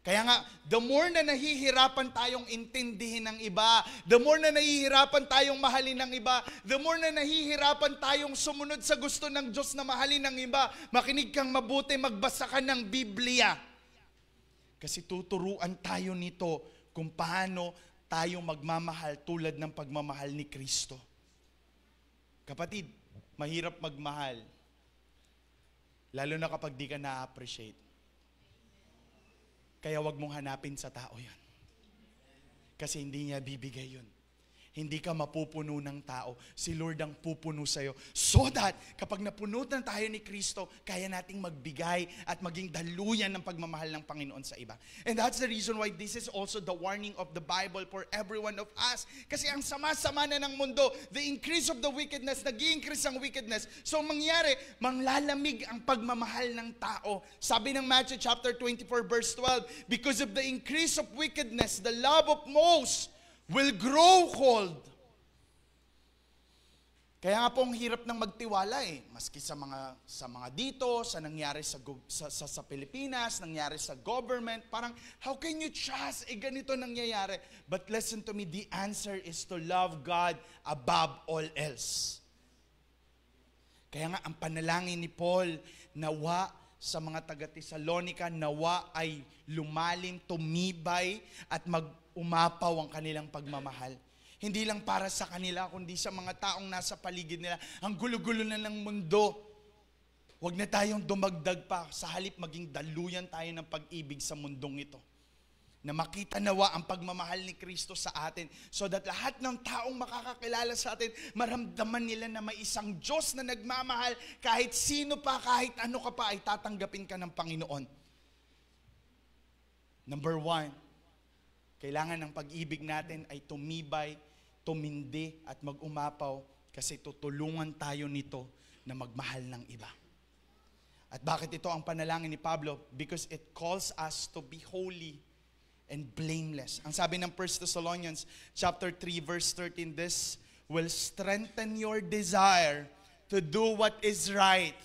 Kaya nga, the more na nahihirapan tayong intindihin ng iba, the more na nahihirapan tayong mahalin ng iba, the more na nahihirapan tayong sumunod sa gusto ng Diyos na mahalin ng iba, makinig kang mabuti, magbasa ka ng Biblia. Kasi tuturuan tayo nito kung paano tayo magmamahal tulad ng pagmamahal ni Kristo. Kapatid, mahirap magmahal. Lalo na kapag di ka na-appreciate. Kaya wag mong hanapin sa tao yan. Kasi hindi niya bibigay yun. Hindi ka mapupuno ng tao. Si Lord ang pupuno sa'yo. So that, kapag napunutan tayo ni Kristo, kaya nating magbigay at maging daluyan ng pagmamahal ng Panginoon sa iba. And that's the reason why this is also the warning of the Bible for every one of us. Kasi ang sama-sama na ng mundo, the increase of the wickedness, nag-i-increase ang wickedness. So mangyari, manglalamig ang pagmamahal ng tao. Sabi ng Matthew chapter 24 verse 12, because of the increase of wickedness, the love of most will grow cold. Kaya nga po ang hirap ng magtiwala maski sa mga dito, sa nangyari sa Pilipinas, nangyari sa government, parang how can you trust ganito nangyayari? But listen to me, the answer is to love God above all else. Kaya nga ang panalangin ni Paul, nawa sa mga taga-Tesalonica, nawa ay lumalim, tumibay, at mag-umapaw ang kanilang pagmamahal. Hindi lang para sa kanila, kundi sa mga taong nasa paligid nila. Ang gulo-gulo na ng mundo. Huwag na tayong dumagdag pa. Sa halip, maging daluyan tayo ng pag-ibig sa mundong ito. Na makita nawa ang pagmamahal ni Kristo sa atin, so that lahat ng taong makakakilala sa atin, maramdaman nila na may isang Diyos na nagmamahal, kahit sino pa, kahit ano ka pa, ay tatanggapin ka ng Panginoon. Number 1, kailangan ng pag-ibig natin ay tumibay, tumindi, at mag-umapaw, kasi tutulungan tayo nito na magmahal ng iba. At bakit ito ang panalangin ni Pablo? Because it calls us to be holy and blameless. Ang sabi ng 1 Thessalonians chapter 3 verse 13, this will strengthen your desire to do what is right,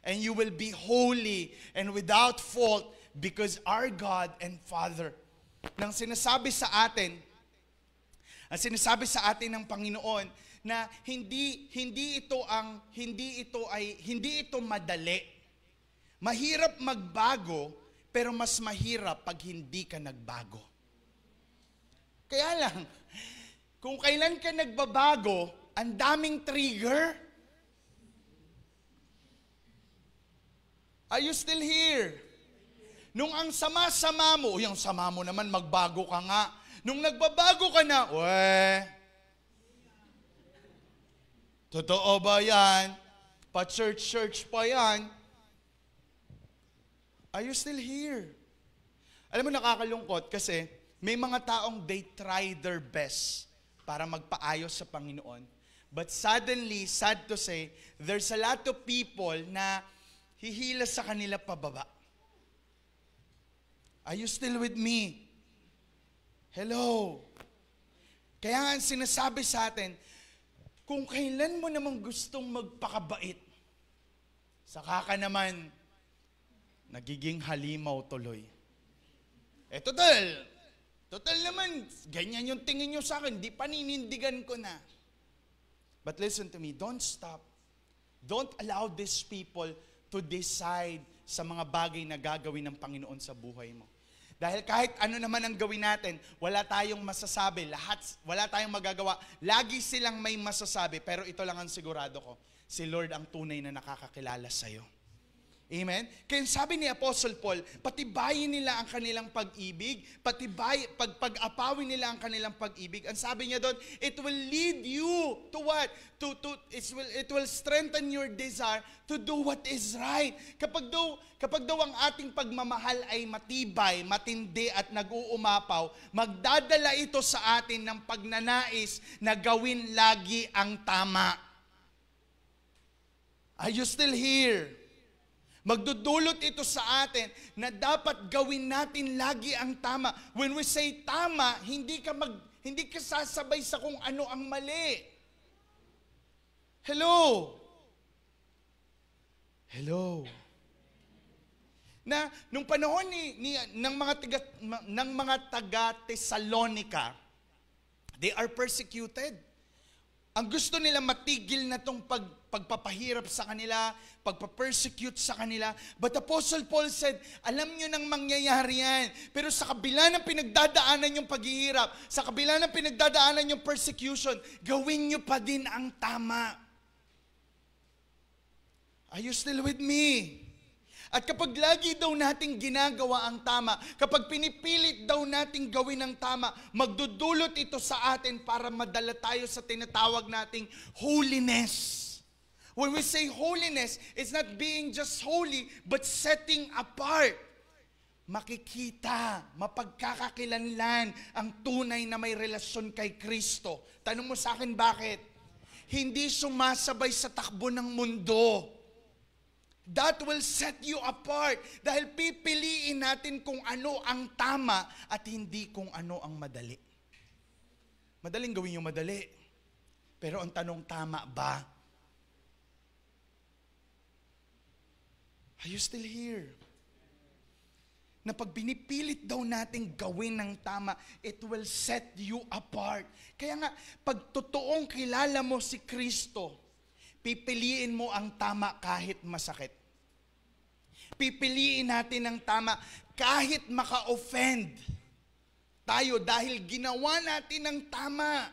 and you will be holy and without fault because our God and Father. Nang sinasabi sa atin, ang sinasabi sa atin ng Panginoon na hindi ito madali. Mahirap magbago, pero mas mahirap pag hindi ka nagbago. Kaya lang, kung kailan ka nagbabago, ang daming trigger. Are you still here? Nung ang sama-sama mo, yung sama mo naman, magbago ka nga. Nung nagbabago ka na, totoo ba yan? Pa-church pa yan? Are you still here? Alam mo, nakakalungkot kasi may mga taong they try their best para magpaayos sa Panginoon. But suddenly, sad to say, there's a lot of people na hihila sa kanila pababa. Are you still with me? Hello? Kaya nga sinasabi sa atin, kung kailan mo namang gustong magpakabait, saka ka naman nagiging halimaw tuloy. Total naman, ganyan yung tingin nyo sa akin, di paninindigan ko na. But listen to me, don't stop. Don't allow these people to decide sa mga bagay na gagawin ng Panginoon sa buhay mo. Dahil kahit ano naman ang gawin natin, wala tayong masasabi, wala tayong magagawa. Lagi silang may masasabi, pero ito lang ang sigurado ko, si Lord ang tunay na nakakakilala sa'yo. Amen? Kaya sabi ni Apostle Paul, patibayin nila ang kanilang pag-ibig, pag-apawin nila ang kanilang pag-ibig. Ang sabi niya doon, it will lead you to what? It will strengthen your desire to do what is right. Kapag daw ang ating pagmamahal ay matibay, matindi at nag-uumapaw, magdadala ito sa atin ng pagnanais na gawin lagi ang tama. Are you still here? Magdudulot ito sa atin na dapat gawin natin lagi ang tama. When we say tama, hindi ka sasabay sa kung ano ang mali. Hello? Na nung panahon ng mga taga Thessalonica, they are persecuted. Ang gusto nila matigil na tong pagpapahirap sa kanila, pagpapersecute sa kanila. But Apostle Paul said, alam nyo nang mangyayari yan. Pero sa kabila ng pinagdadaanan yung paghihirap, sa kabila ng pinagdadaanan yung persecution, gawin nyo pa din ang tama. Are you still with me? At kapag lagi daw nating ginagawa ang tama, kapag pinipilit daw nating gawin ang tama, magdudulot ito sa atin para madala tayo sa tinatawag nating holiness. When we say holiness, it's not being just holy, but setting apart. Makikita, mapagkakakilanlan ang tunay na may relasyon kay Kristo. Tanong mo sa akin, bakit? Hindi sumasabay sa takbo ng mundo. That will set you apart dahil pipiliin natin kung ano ang tama at hindi kung ano ang madali. Madaling gawin yung madali. Pero ang tanong, tama ba? Are you still here? Na pag binipilit daw natin gawin ng tama, it will set you apart. Kaya nga, pag totoong kilala mo si Kristo, pipiliin mo ang tama kahit masakit. Pipiliin natin ang tama kahit maka-offend tayo dahil ginawa natin ang tama.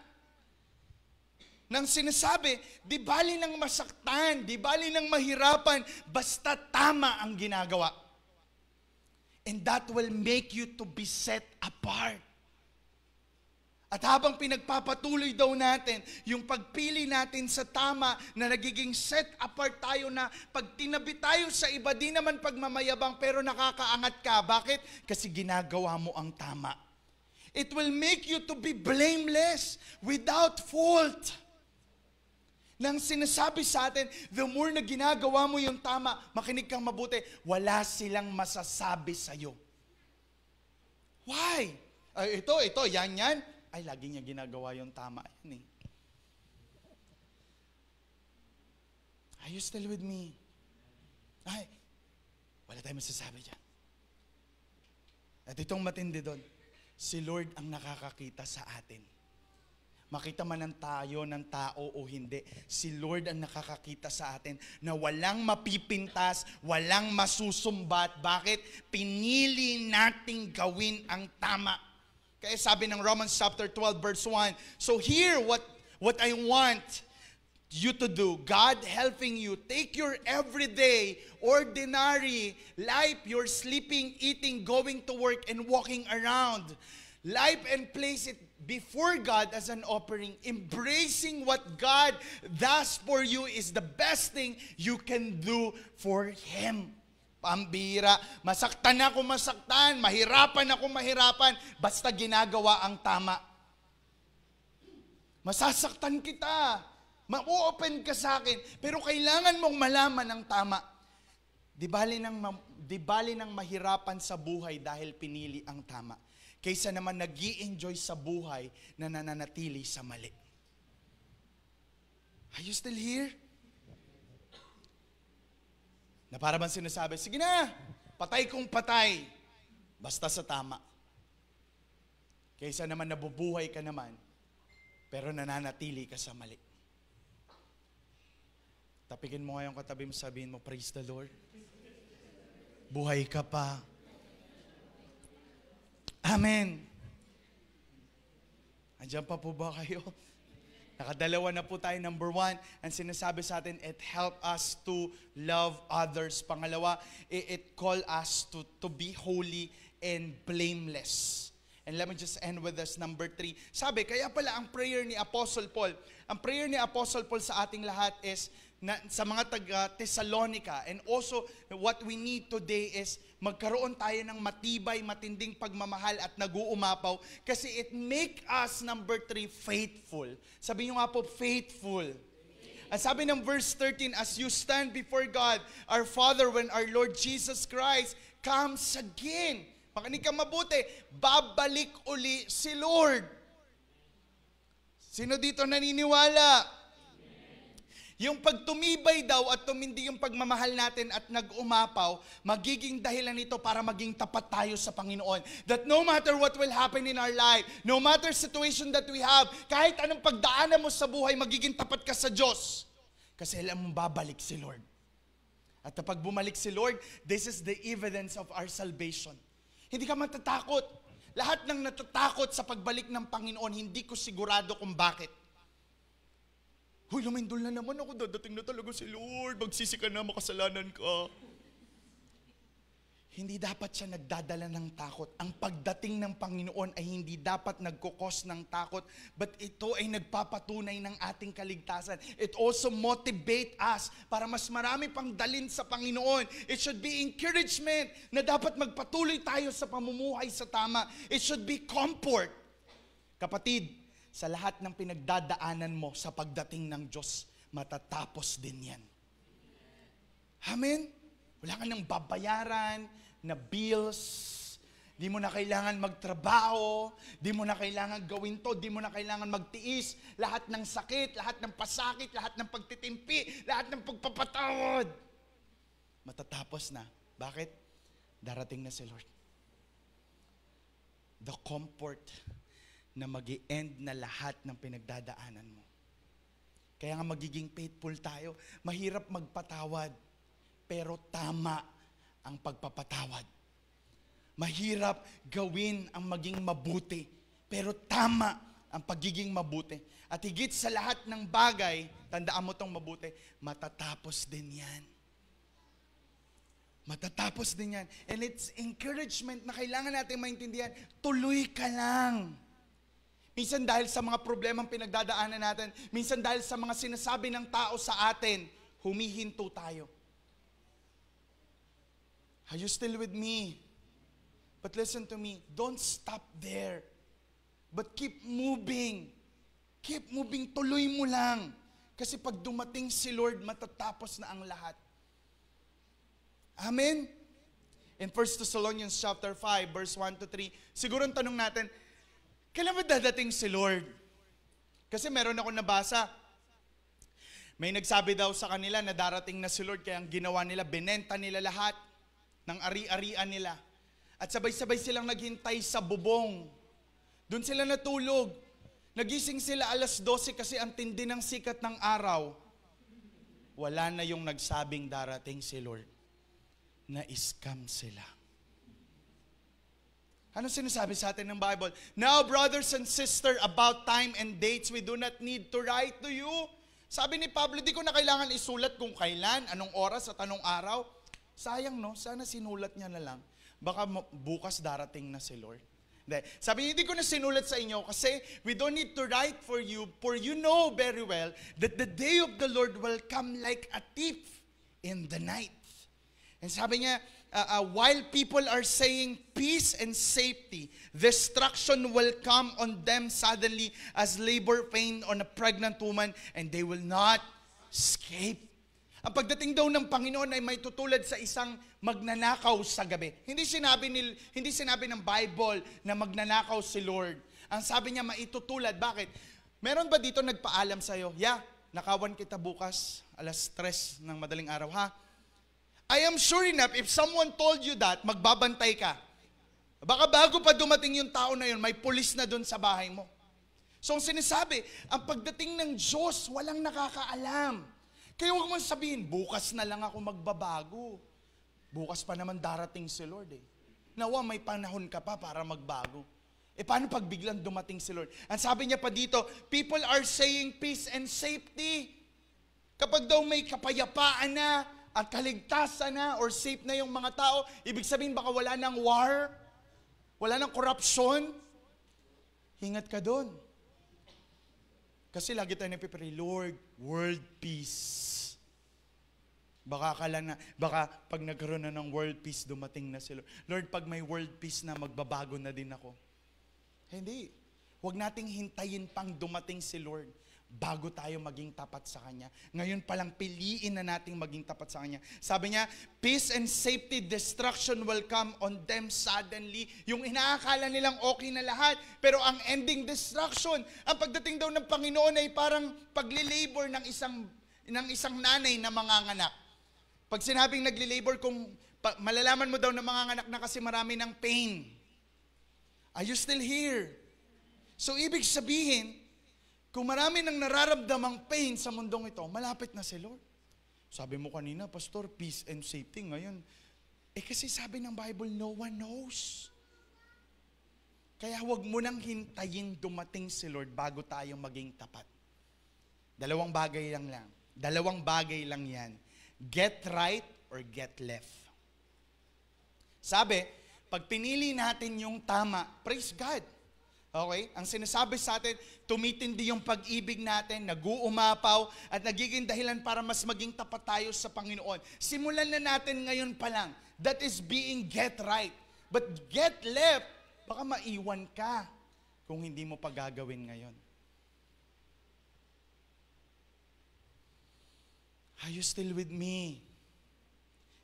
Nang sinasabi, di bali nang masaktan, di bali nang mahirapan, basta tama ang ginagawa. And that will make you to be set apart. At habang pinagpapatuloy daw natin, yung pagpili natin sa tama na nagiging set apart tayo na pag tinabi tayo sa iba, di naman pagmamayabang pero nakakaangat ka. Bakit? Kasi ginagawa mo ang tama. It will make you to be blameless, without fault. Nang sinasabi sa atin, the more na ginagawa mo yung tama, makinig kang mabuti, wala silang masasabi sa'yo. Why? Ay, ito, yan. Ay, lagi niya ginagawa yung tama. Yan eh. Are you still with me? Ay, wala tayong masasabi dyan. At itong matindi doon, si Lord ang nakakakita sa atin. Makita man ng tao o hindi, si Lord ang nakakakita sa atin na walang mapipintas, walang masusumbat. Bakit? Pinili nating gawin ang tama. Kaya sabi ng Romans chapter 12 verse 1, so here what I want you to do, God helping you, take your everyday, ordinary life, your sleeping, eating, going to work, and walking around life and place it before God as an offering. Embracing what God does for you is the best thing you can do for Him. Pambira, masaktan ako masaktan, mahirapan ako mahirapan, basta ginagawa ang tama. Masasaktan kita, ma-open ka sa akin, pero kailangan mong malaman ang tama. Di bali nang mahirapan sa buhay dahil pinili ang tama, kaysa naman nag-i-enjoy sa buhay na nananatili sa mali. Are you still here? Na para bang sinasabi, sige na, patay kung patay, basta sa tama. Kaysa naman nabubuhay ka naman, pero nananatili ka sa mali. Tapikin mo ngayon katabi mo, sabihin mo, praise the Lord. Buhay ka pa. Amen. Andiyan pa po ba kayo? Nakadalawa na po tayo. Number 1, ang sinasabi sa atin, it help us to love others. Pangalawa, it call us to be holy and blameless. And let me just end with this, number 3. Sabi, kaya pala ang prayer ni Apostle Paul, ang prayer ni Apostle Paul sa ating lahat is, sa mga taga-Thessalonica, and also what we need today is magkaroon tayo ng matibay, matinding pagmamahal at nag-uumapaw kasi it make us, number 3, faithful. Sabi nyo nga po, faithful. At sabi ng verse 13, as you stand before God, our Father, when our Lord Jesus Christ comes again. Makinig kang mabuti, babalik uli si Lord. Sino dito naniniwala? Yung pagtumibay daw at tumindi yung pagmamahal natin at nag-umapaw, magiging dahilan nito para maging tapat tayo sa Panginoon. That no matter what will happen in our life, no matter situation that we have, kahit anong pagdaanan mo sa buhay, magiging tapat ka sa Diyos. Kasi alam mo, babalik si Lord. At kapag bumalik si Lord, this is the evidence of our salvation. Hindi ka matatakot. Lahat ng natatakot sa pagbalik ng Panginoon, hindi ko sigurado kung bakit. Hoy, lumindol na naman ako, dadating na talaga si Lord, magsisi ka na, makasalanan ka. Hindi dapat siya nagdadala ng takot. Ang pagdating ng Panginoon ay hindi dapat nagkukos ng takot, but ito ay nagpapatunay ng ating kaligtasan. It also motivate us para mas marami pang dalin sa Panginoon. It should be encouragement na dapat magpatuloy tayo sa pamumuhay sa tama. It should be comfort. Kapatid, sa lahat ng pinagdadaanan mo sa pagdating ng Diyos, matatapos din yan. Amen? Wala ka nang babayaran na bills, di mo na kailangan magtrabaho, di mo na kailangan gawin to, di mo na kailangan magtiis, lahat ng sakit, lahat ng pasakit, lahat ng pagtitimpi, lahat ng pagpapatawad. Matatapos na. Bakit? Darating na si Lord. The comfort na mag-i-end na lahat ng pinagdadaanan mo. Kaya nga magiging faithful tayo. Mahirap magpatawad, pero tama ang pagpapatawad. Mahirap gawin ang maging mabuti, pero tama ang pagiging mabuti. At higit sa lahat ng bagay, tandaan mo tong mabuti, matatapos din yan. Matatapos din yan. And it's encouragement na kailangan natin maintindihan, tuloy ka lang. Minsan dahil sa mga problemang pinagdadaanan natin, minsan dahil sa mga sinasabi ng tao sa atin, humihinto tayo. Are you still with me? But listen to me, don't stop there. But keep moving. Keep moving, tuloy mo lang. Kasi pag dumating si Lord, matatapos na ang lahat. Amen? In 1 Thessalonians chapter 5, verse 1 to 3, siguro ang tanong natin, kailan ba dadating si Lord? Kasi meron ako nabasa. May nagsabi daw sa kanila na darating na si Lord, kaya ang ginawa nila, binenta nila lahat ng ari-arian nila. At sabay-sabay silang naghintay sa bubong. Doon sila natulog. Nagising sila 12:00 kasi ang tindi ng sikat ng araw. Wala na yung nagsabing darating si Lord. Na-scam sila. Ano sinasabi sa atin ng Bible? Now, brothers and sisters, about time and dates, we do not need to write to you. Sabi ni Pablo, di ko na kailangan isulat kung kailan, anong oras at anong araw. Sayang, no? Sana sinulat niya na lang. Baka bukas darating na si Lord. Sabi niya, hindi ko na sinulat sa inyo kasi we don't need to write for you know very well that the day of the Lord will come like a thief in the night. And sabi niya, while people are saying peace and safety, destruction will come on them suddenly as labor pain on a pregnant woman, and they will not escape. Ang pagdating daw ng Panginoon ay may tutulad sa isang magnanakaw sa gabi. Hindi sinabi ng Bible na magnanakaw si Lord. Ang sabi niya maitutulad. Bakit? Meron ba dito nagpaalam sa'yo? Nakawan kita bukas, 3:00 ng madaling araw, ha? I am sure enough, if someone told you that, magbabantay ka. Baka bago pa dumating yung tao na yun, may pulis na dun sa bahay mo. So ang sinasabi, ang pagdating ng Diyos, walang nakakaalam. Kaya huwag mong sabihin, bukas na lang ako magbabago. Bukas pa naman darating si Lord eh. Nawa, may panahon ka pa para magbago. Paano pag biglang dumating si Lord? Ang sabi niya pa dito, people are saying peace and safety. Kapag daw may kapayapaan na, at kaligtasan na, or safe na yung mga tao, ibig sabihin baka wala ng war, wala ng corruption. Hingat ka doon. Kasi lagi tayo nagpipray, Lord, world peace. Baka pag nagkaroon na ng world peace, dumating na si Lord. Lord, pag may world peace na, magbabago na din ako. Hindi. Huwag nating hintayin pang dumating si Lord bago tayo maging tapat sa Kanya. Ngayon palang piliin na nating maging tapat sa Kanya. Sabi niya, peace and safety, destruction will come on them suddenly. Yung inaakala nilang okay na lahat, pero ang ending destruction. Ang pagdating daw ng Panginoon ay parang pagli-labor ng isang nanay na manganganak. Pag sinabing nagli-labor, kung malalaman mo daw na manganganak na kasi marami ng pain. Are you still here? So ibig sabihin, kung marami nang nararamdamang pain sa mundong ito, malapit na si Lord. Sabi mo kanina, Pastor, peace and safety. Ngayon, kasi sabi ng Bible, no one knows. Kaya huwag mo nang hintayin dumating si Lord bago tayo maging tapat. Dalawang bagay lang yan. Get right or get left. Sabi, pag pinili natin yung tama, praise God. Okay? Ang sinasabi sa atin, tumitindi yung pag-ibig natin, nag-uumapaw, at nagiging dahilan para mas maging tapat tayo sa Panginoon. Simulan na natin ngayon pa lang. That is being get right. But get left, baka maiwan ka kung hindi mo pa gagawin ngayon. Are you still with me?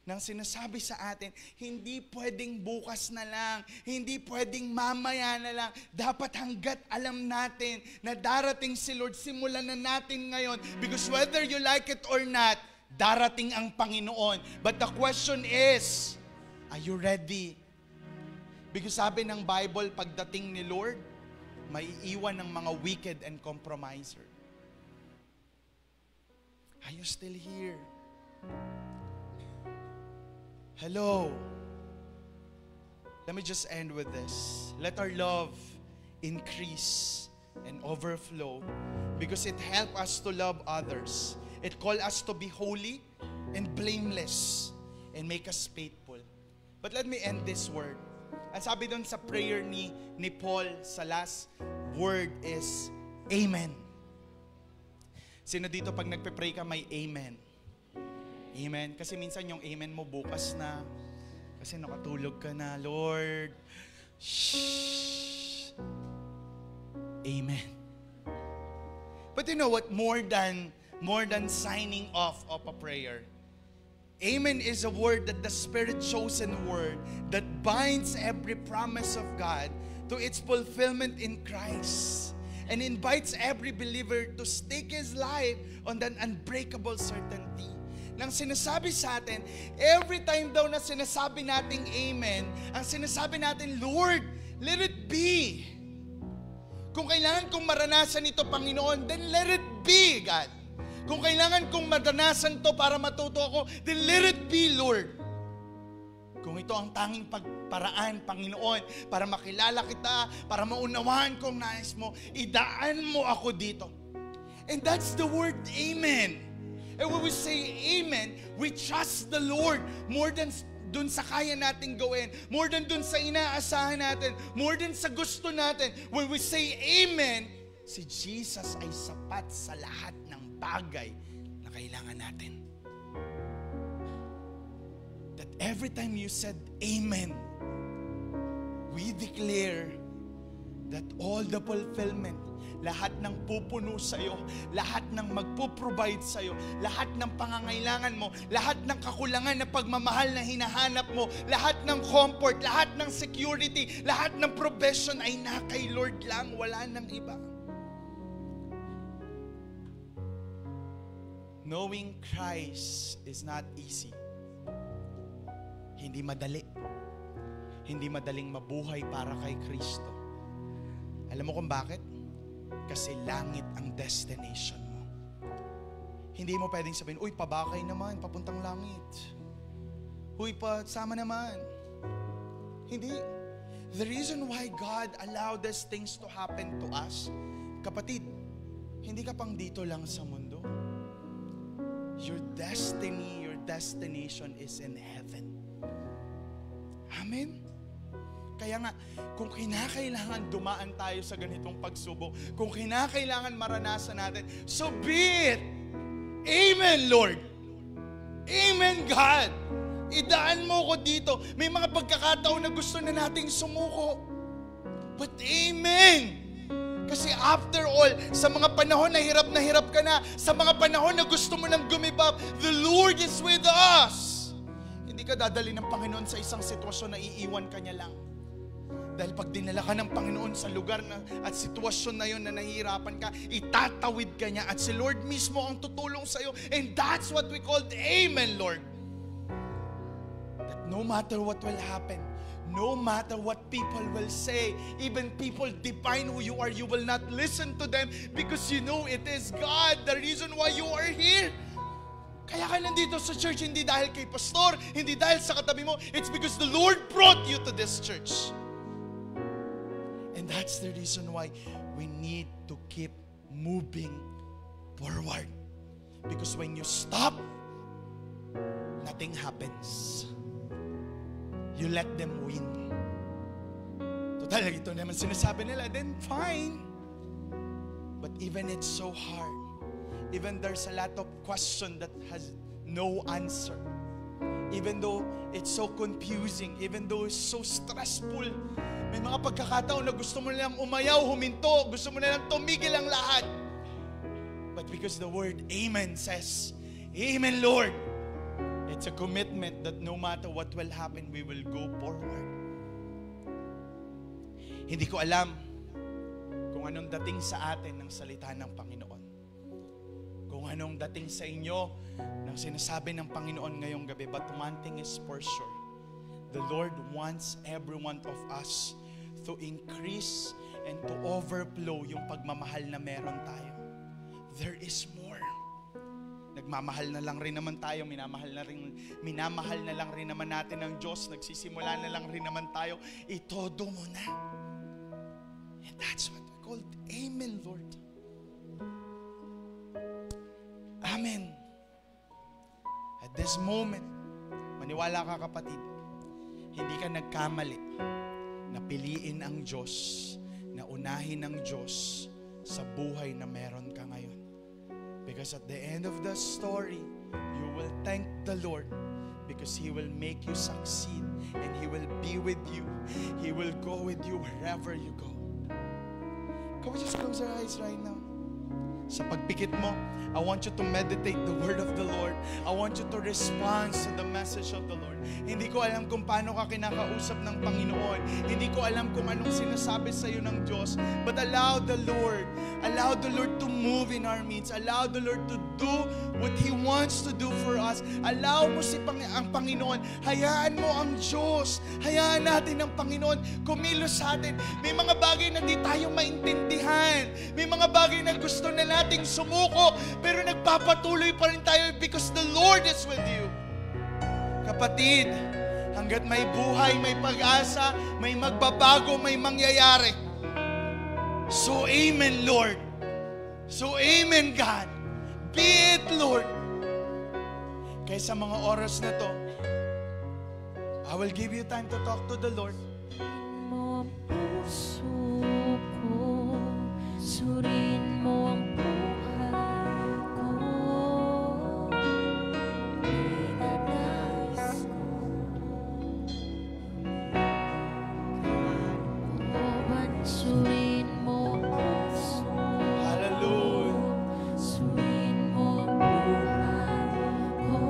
Nang sinasabi sa atin, hindi pwedeng bukas na lang, hindi pwedeng mamaya na lang. Dapat hanggat alam natin na darating si Lord, simulan na natin ngayon. Because whether you like it or not, darating ang Panginoon. But the question is, are you ready? Because sabi ng Bible, pagdating ni Lord, maiiwan ng mga wicked and compromiser. Are you still here? Hello. Let me just end with this. Let our love increase and overflow because it helps us to love others. It calls us to be holy and blameless and make us faithful. But let me end this word. Ang sabi doon sa prayer ni Paul sa last word is Amen. Sino dito pag nagpe-pray ka may Amen? Amen. Kasi minsan yung Amen mo bukas na. Kasi nakatulog ka na, Lord. Shh. Amen. But you know what? More than signing off of a prayer, Amen is a word that the Spirit-chosen word that binds every promise of God to its fulfillment in Christ and invites every believer to stake his life on that unbreakable certainty. Nang sinasabi sa atin, every time daw na sinasabi nating Amen, ang sinasabi natin, Lord, let it be. Kung kailangan kong maranasan ito, Panginoon, then let it be, God. Kung kailangan kong maranasan ito para matuto ako, then let it be, Lord. Kung ito ang tanging pagparaan, Panginoon, para makilala kita, para maunawaan kong nais mo, idaan mo ako dito. And that's the word Amen. And when we say Amen, we trust the Lord more than dun sa kaya natin gawin, more than dun sa inaasahan natin, more than sa gusto natin. When we say Amen, si Jesus ay sapat sa lahat ng bagay na kailangan natin. That every time you said Amen, we declare that all the fulfillment, lahat ng pupuno sa'yo, lahat ng magpo-provide sa'yo, lahat ng pangangailangan mo, lahat ng kakulangan na pagmamahal na hinahanap mo, lahat ng comfort, lahat ng security, lahat ng provision ay na kay Lord lang, wala nang iba. Knowing Christ is not easy. Hindi madali. Hindi madaling mabuhay para kay Kristo. Alam mo kung bakit? Kasi langit ang destination mo. Hindi mo pwedeng sabihin, uy, pabakay naman, papuntang langit. Uy, sama naman. Hindi. The reason why God allowed these things to happen to us, kapatid, hindi ka pang dito lang sa mundo. Your destiny, your destination is in heaven. Amen? Kaya nga, kung kinakailangan dumaan tayo sa ganitong pagsubok, kung kinakailangan maranasan natin, so be it! Amen, Lord! Amen, God! Idaan mo ko dito. May mga pagkakataon na gusto na nating sumuko. But Amen! Kasi after all, sa mga panahon na hirap ka na, sa mga panahon na gusto mo nang gumibab, the Lord is with us. Hindi ka dadali ng Panginoon sa isang sitwasyon na iiwan ka niya lang. Dahil pag dinala ka ng Panginoon sa lugar na, at sitwasyon na yon na nahihirapan ka, itatawid ka niya at si Lord mismo ang tutulong sa iyo. And that's what we call the Amen, Lord. That no matter what will happen, no matter what people will say, even people define who you are, you will not listen to them because you know it is God, the reason why you are here. Kaya ka nandito sa church, hindi dahil kay pastor, hindi dahil sa katabi mo, it's because the Lord brought you to this church. And that's the reason why we need to keep moving forward. Because when you stop, nothing happens. You let them win. Total, ito naman sinasabi nila, then fine. But even it's so hard, even there's a lot of question that has no answer, even though it's so confusing, even though it's so stressful, may mga pagkakataon na gusto mo nilang umayaw, huminto, gusto mo nilang tumigil ang lahat. But because the word Amen says, Amen, Lord, it's a commitment that no matter what will happen, we will go forward. Hindi ko alam kung anong dating sa atin ng salita ng Panginoon. Kung anong dating sa inyo ng sinasabi ng Panginoon ngayong gabi. But one thing is for sure. The Lord wants every one of us to increase and to overflow yung pagmamahal na meron tayo. There is more. Nagmamahal na lang rin naman tayo, minamahal na lang rin naman natin ang Diyos, nagsisimula na lang rin naman tayo, itodo mo na. And that's what we call Amen, Lord. Amen. At this moment, maniwala ka kapatid, hindi ka nagkamali na piliin ang Diyos, na unahin ang Diyos sa buhay na meron ka ngayon. Because at the end of the story, you will thank the Lord because He will make you succeed and He will be with you. He will go with you wherever you go. Can we just close our eyes right now? Sa pagpikit mo, I want you to meditate the word of the Lord. I want you to respond to the message of the Lord. Hindi ko alam kung paano ka kinakausap ng Panginoon. Hindi ko alam kung anong sinasabi sa iyo ng Diyos. But allow the Lord to move in our midst. Allow the Lord to do what He wants to do for us. Allow mo ang Panginoon. Hayaan mo ang Diyos. Hayaan natin ang Panginoon kumilos sa atin. May mga bagay na di tayo maintindihan. May mga bagay na gusto na nating sumuko, pero nagpapatuloy pa rin tayo because the Lord is with you. Kapatid, hanggat may buhay, may pag-asa, may magbabago, may mangyayari. So amen, Lord. So amen, God. Be it, Lord. Kaya sa mga oras na to, I will give you time to talk to the Lord. Mo ang puso ko, surin mo ang buhay ko. Ninanais ko, surin mo ang puso. Hallelujah. Surin mo ang buhay ko.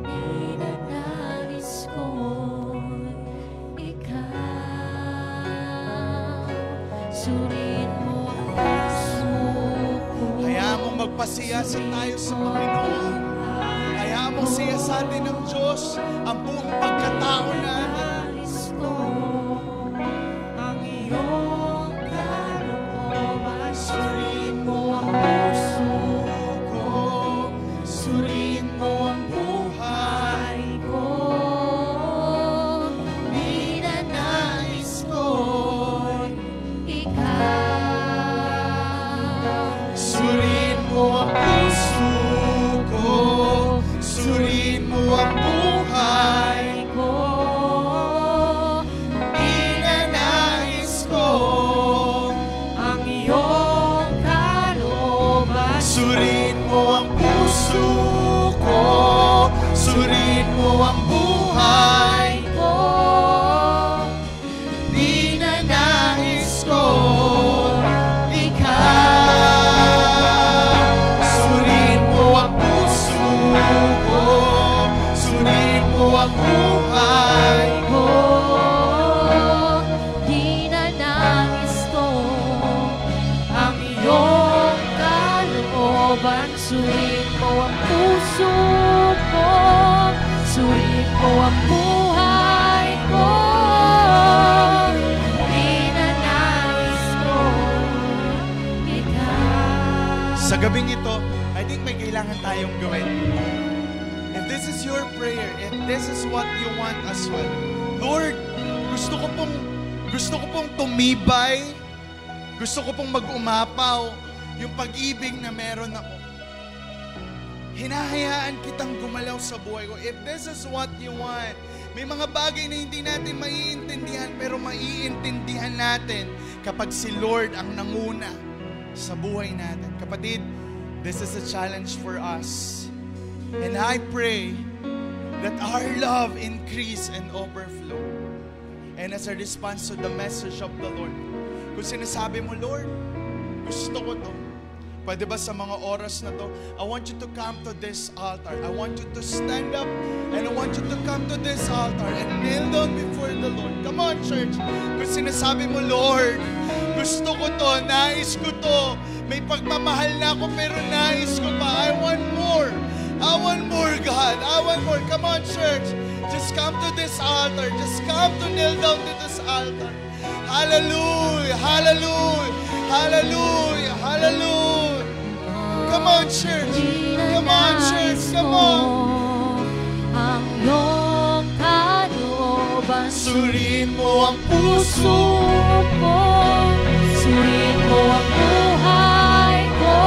Ninanais ko ikaw. Surin mo ang puso ko. Hayaan mong magpasiyasat tayo sa Panginoon. Hayaan mong siyasatin ng Diyos ang buong pagkatao natin. Nais ko ang iyong kalooban. Surin mo ang puso ko. Surin mo ang buhay ko. Ninanais ko ikaw. Surin mo ang puso ko. Surin mo ang buhay ko. Ninanais ko Ang iyong kalooban. Surin mo ang puso ko. Surin mo ang buhay ko. Ninanais ko ikaw. Surin mo ang puso ko. Surin mo ang buhay ko. Ninanais ko ang iyong kalooban. Surin mo ang puso ko. Surin mo ang buhay ko. Ninanais ko ikaw. Sa gabing ito, I think may kailangan tayong gawin. If this is your prayer, if this is what you want as well, Lord, gusto ko pong tumibay, gusto ko pong mag-umapaw yung pag-ibig na meron ako. Hinahayaan kitang gumalaw sa buhay ko. If this is what you want, may mga bagay na hindi natin maiintindihan, pero maiintindihan natin kapag si Lord ang nanguna sa buhay natin. Kapatid, this is a challenge for us. And I pray that our love increase and overflow. And as a response to the message of the Lord, kung sinasabi mo, Lord, gusto ko to. Pwede ba sa mga oras na to, I want you to come to this altar. I want you to stand up and I want you to come to this altar and kneel down before the Lord. Come on, church. Kung sinasabi mo, Lord, gusto ko to, nais ko to. May pagmamahal na ako pero nais ko pa. I want more. I want more, God. I want more. Come on, church. Just come to this altar. Just come to kneel down to this altar. Hallelujah. Hallelujah. Hallelujah. Hallelujah. Come on, church. Come on, church. Come on. Ang iyong kalooban. Suriin mo ang puso ko. Suriin mo ang buhay ko.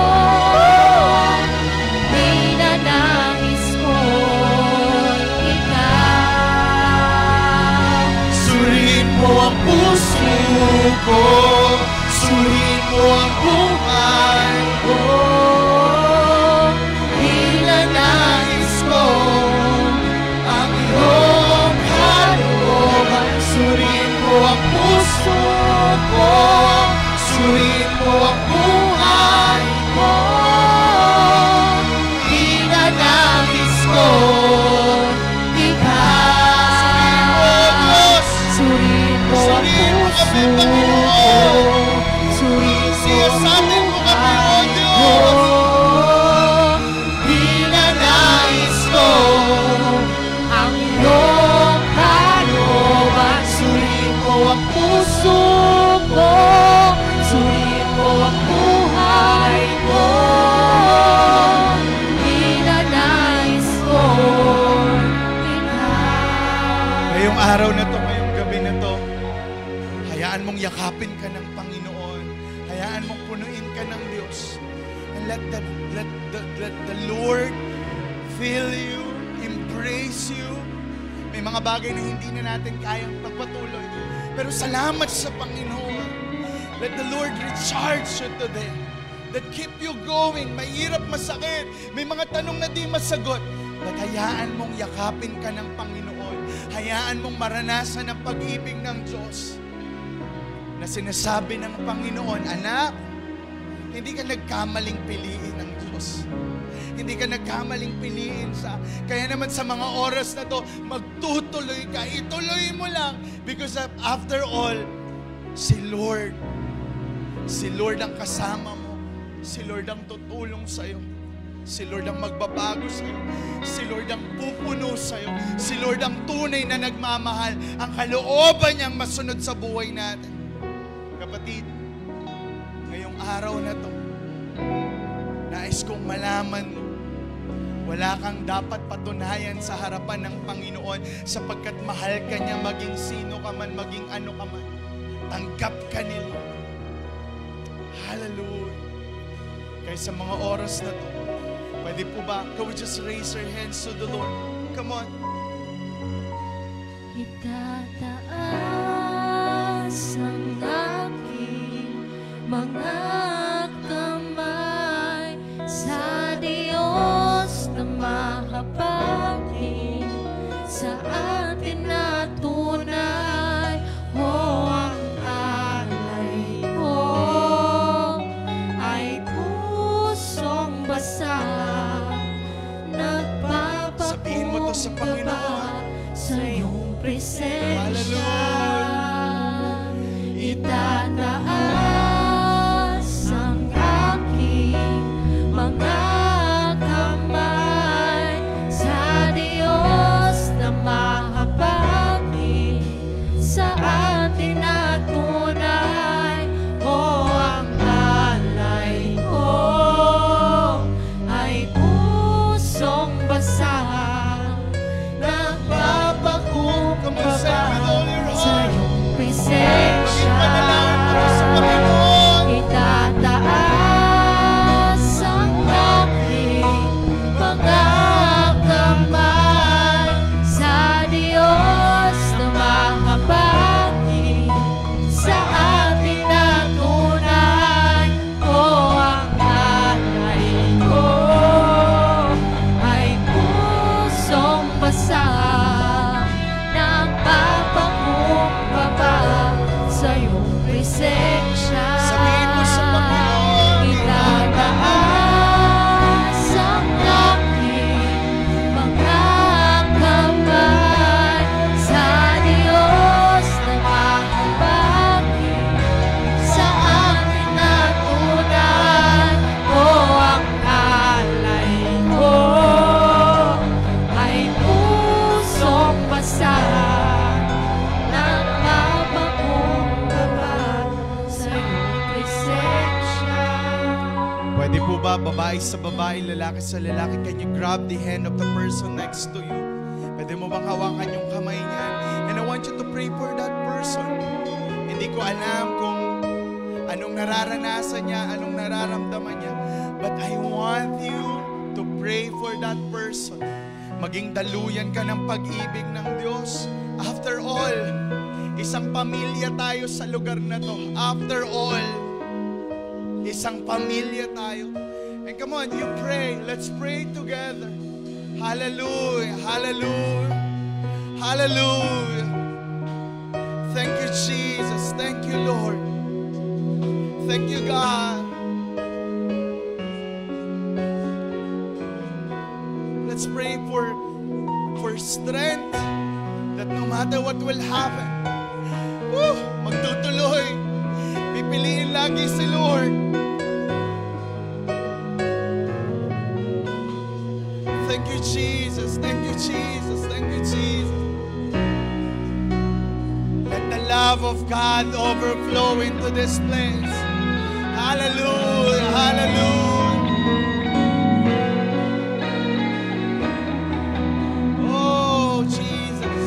Ninanais ko ikaw. Suriin mo ang puso ko. Suriin mo ang buhay ko. Ninanais ko ang iyong kalooban. Suriin mo ang puso ko. Suriin mo ang buhay ko. Ninanais ko ikaw. Suriin mo ang puso ko. Siyasatin mo kami, O Diyos. Ninanais ko ang iyong kalooban. Suriin mo ang puso ko. Suriin mo ang buhay ko. Ninanais ko ikaw. Ngayong araw na to, ngayong gabi na to, hayaan mong yakapin ka ng Panginoon. Hayaan mong punuin ka ng Diyos. And let the Lord fill you, embrace you. May mga bagay na hindi na natin kayang pagpatuloy. Pero salamat sa Panginoon. Let the Lord recharge you today. That keep you going. Mahirap, masakit. May mga tanong na di masagot. But hayaan mong yakapin ka ng Panginoon. Hayaan mong maranasan ang pag-ibig ng Diyos. Na sinasabi ng Panginoon, anak, hindi ka nagkamaling piliin ng Diyos. Hindi ka nagkamaling piliin sa... Kaya naman sa mga oras na to, magtutuloy ka. Ituloy mo lang. Because after all, si Lord ang kasama mo. Si Lord ang tutulong sa'yo. Si Lord ang magbabago sa'yo. Si Lord ang pupuno sa'yo. Si Lord ang tunay na nagmamahal. Ang kalooban niyang masunod sa buhay natin. Kapatid, ngayong araw na to, nais kong malaman mo, wala kang dapat patunayan sa harapan ng Panginoon sapagkat mahal ka niya maging sino ka man, maging ano ka man. Tanggap ka nila. Hallelujah. Kaya sa mga oras na to, pwede po ba, can we just raise our hands to the Lord? Come on. Itataas ang aking mga kamay sa Diyos na mahabagin sa atin na tunay. O ang alay ko ay pusong basag, Sabihin mo to sa Panginoon. sa iyong presensya. Hallelujah. Itataas ang aking mga kamay sa Diyos na mahabagin sa atin na tunay. O ang alay ko ay pusong basag, Come on, say it with all your babae sa babae, lalaki sa lalaki, can you grab the hand of the person next to you? Pwede mo bang hawakan yung kamay niya? And I want you to pray for that person. Hindi ko alam kung anong nararanasan niya, anong nararamdaman niya. But I want you to pray for that person. Maging daluyan ka ng pag-ibig ng Diyos. After all, isang pamilya tayo sa lugar na to. After all, isang pamilya tayo. And come on, you pray. Let's pray together. Hallelujah, hallelujah, hallelujah. Thank you, Jesus. Thank you, Lord. Thank you, God. Let's pray for strength that no matter what will happen, magtutuloy. Pipiliin lagi si Lord. Thank you, Jesus. Thank you, Jesus. Thank you, Jesus. Let the love of God overflow into this place. Hallelujah, hallelujah. Oh, Jesus.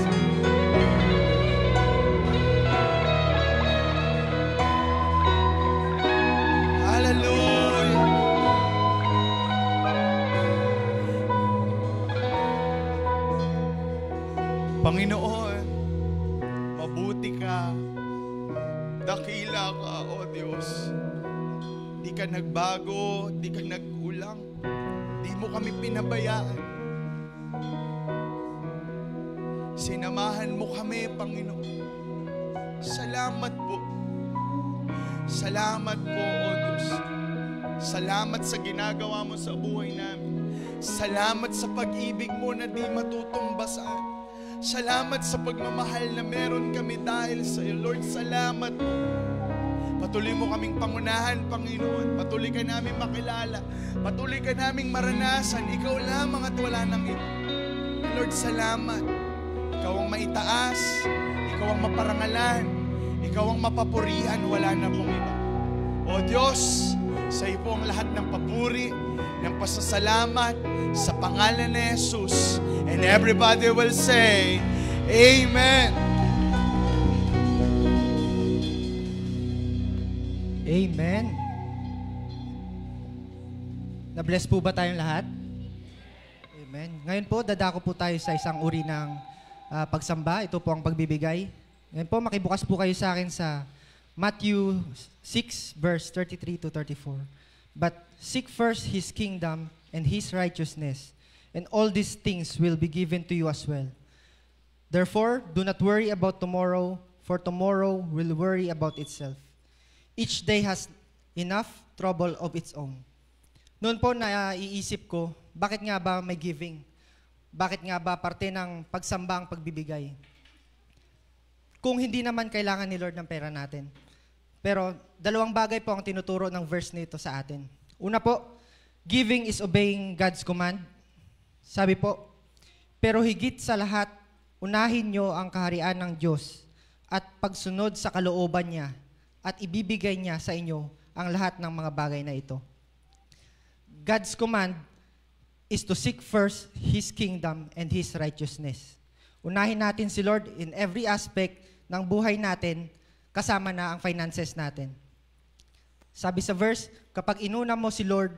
Hallelujah. Panginoon, mabuti ka. Dakila ka, O Diyos. Di ka nagbago, di ka nagkulang. Di mo kami pinabayaan. Sinamahan mo kami, Panginoon. Salamat po. Salamat po, O Diyos. Salamat sa ginagawa mo sa buhay namin. Salamat sa pag-ibig mo na di matutumbasan. Salamat sa pagmamahal na meron kami dahil sa iyo. Lord, salamat po. Patuloy mo kaming pangunahan, Panginoon. Patuloy ka namin makilala. Patuloy ka naming maranasan. Ikaw lamang at wala nang iba. Lord, salamat. Ikaw ang maitaas. Ikaw ang maparangalan. Ikaw ang mapapurihan. Wala na pong iba. O Diyos, sa iyo po ang lahat ng papuri, ng pasasalamat sa pangalan ni Jesus. And everybody will say, Amen. Amen. Na-bless po ba tayong lahat? Amen. Ngayon po, dadako po tayo sa isang uri ng pagsamba. Ito po ang pagbibigay. Ngayon po, makibukas po kayo sa akin sa Matthew 6, verse 33 to 34. But seek first His kingdom and His righteousness, and all these things will be given to you as well. Therefore, do not worry about tomorrow, for tomorrow will worry about itself. Each day has enough trouble of its own. Noon po naiisip ko, bakit nga ba may giving? Bakit nga ba parte ng pagsamba ang pagbibigay? Kung hindi naman kailangan ni Lord ng pera natin. Pero dalawang bagay po ang tinuturo ng verse nito sa atin. Una po, giving is obeying God's command. Sabi po, pero higit sa lahat, unahin nyo ang kaharian ng Diyos at pagsunod sa kalooban niya at ibibigay niya sa inyo ang lahat ng mga bagay na ito. God's command is to seek first His kingdom and His righteousness. Unahin natin si Lord in every aspect ng buhay natin, kasama na ang finances natin. Sabi sa verse, kapag inuna mo si Lord,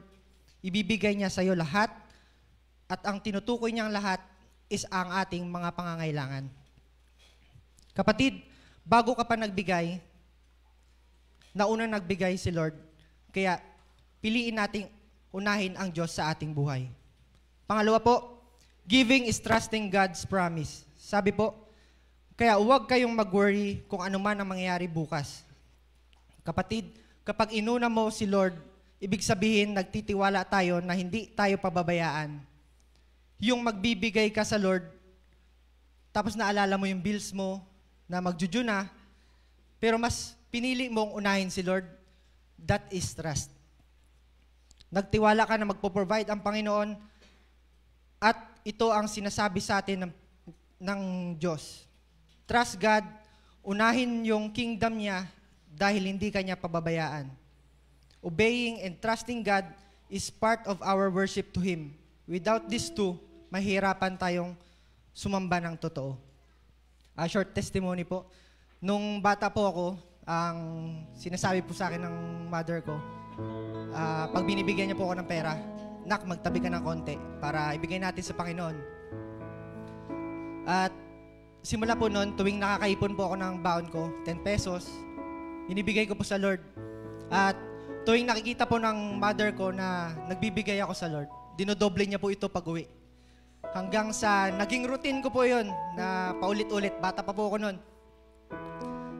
ibibigay niya sa iyo lahat at ang tinutukoy niyang lahat is ang ating mga pangangailangan. Kapatid, bago ka pa nagbigay, nauna nagbigay si Lord, kaya piliin nating unahin ang Diyos sa ating buhay. Pangalawa po, giving is trusting God's promise. Sabi po, kaya huwag kayong mag-worry kung ano man ang mangyayari bukas. Kapatid, kapag inuna mo si Lord, ibig sabihin nagtitiwala tayo na hindi tayo pababayaan. Yung magbibigay ka sa Lord, tapos naalala mo yung bills mo na magjuju na, pero mas pinili mong unahin si Lord, that is trust. Nagtiwala ka na magpo-provide ang Panginoon at ito ang sinasabi sa atin ng Diyos. Trust God, unahin yung kingdom niya dahil hindi ka niya pababayaan. Obeying and trusting God is part of our worship to Him. Without these two, mahirapan tayong sumamba ng totoo. Short testimony po. Nung bata po ako, ang sinasabi po sa akin ng mother ko, pag binibigyan niya po ako ng pera, "Nak, magtabi ka ng konti para ibigay natin sa Panginoon." At simula po noon, tuwing nakakaipon po ako ng baon ko, 10 pesos, inibigay ko po sa Lord. At tuwing nakikita po ng mother ko na nagbibigay ako sa Lord, dinodoble niya po ito pag-uwi. Hanggang sa naging routine ko po yun na paulit-ulit. Bata pa po ako noon.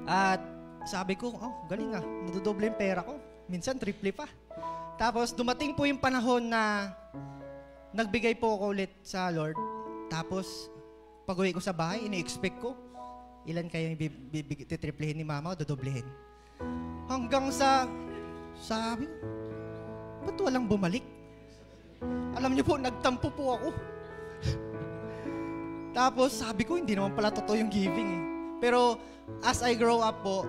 At sabi ko, galing ah, nadodoble yung pera ko. Minsan triple pa. Tapos dumating po yung panahon na nagbigay po ako ulit sa Lord. Tapos pag-uwi ko sa bahay, ini-expect ko, ilan kayo yung titriplihin ni mama o dodoblehin. Hanggang sa, sabi ko, ba't walang bumalik? Alam niyo po, nagtampo po ako. Tapos sabi ko, hindi naman pala totoo yung giving eh. Pero as I grow up po,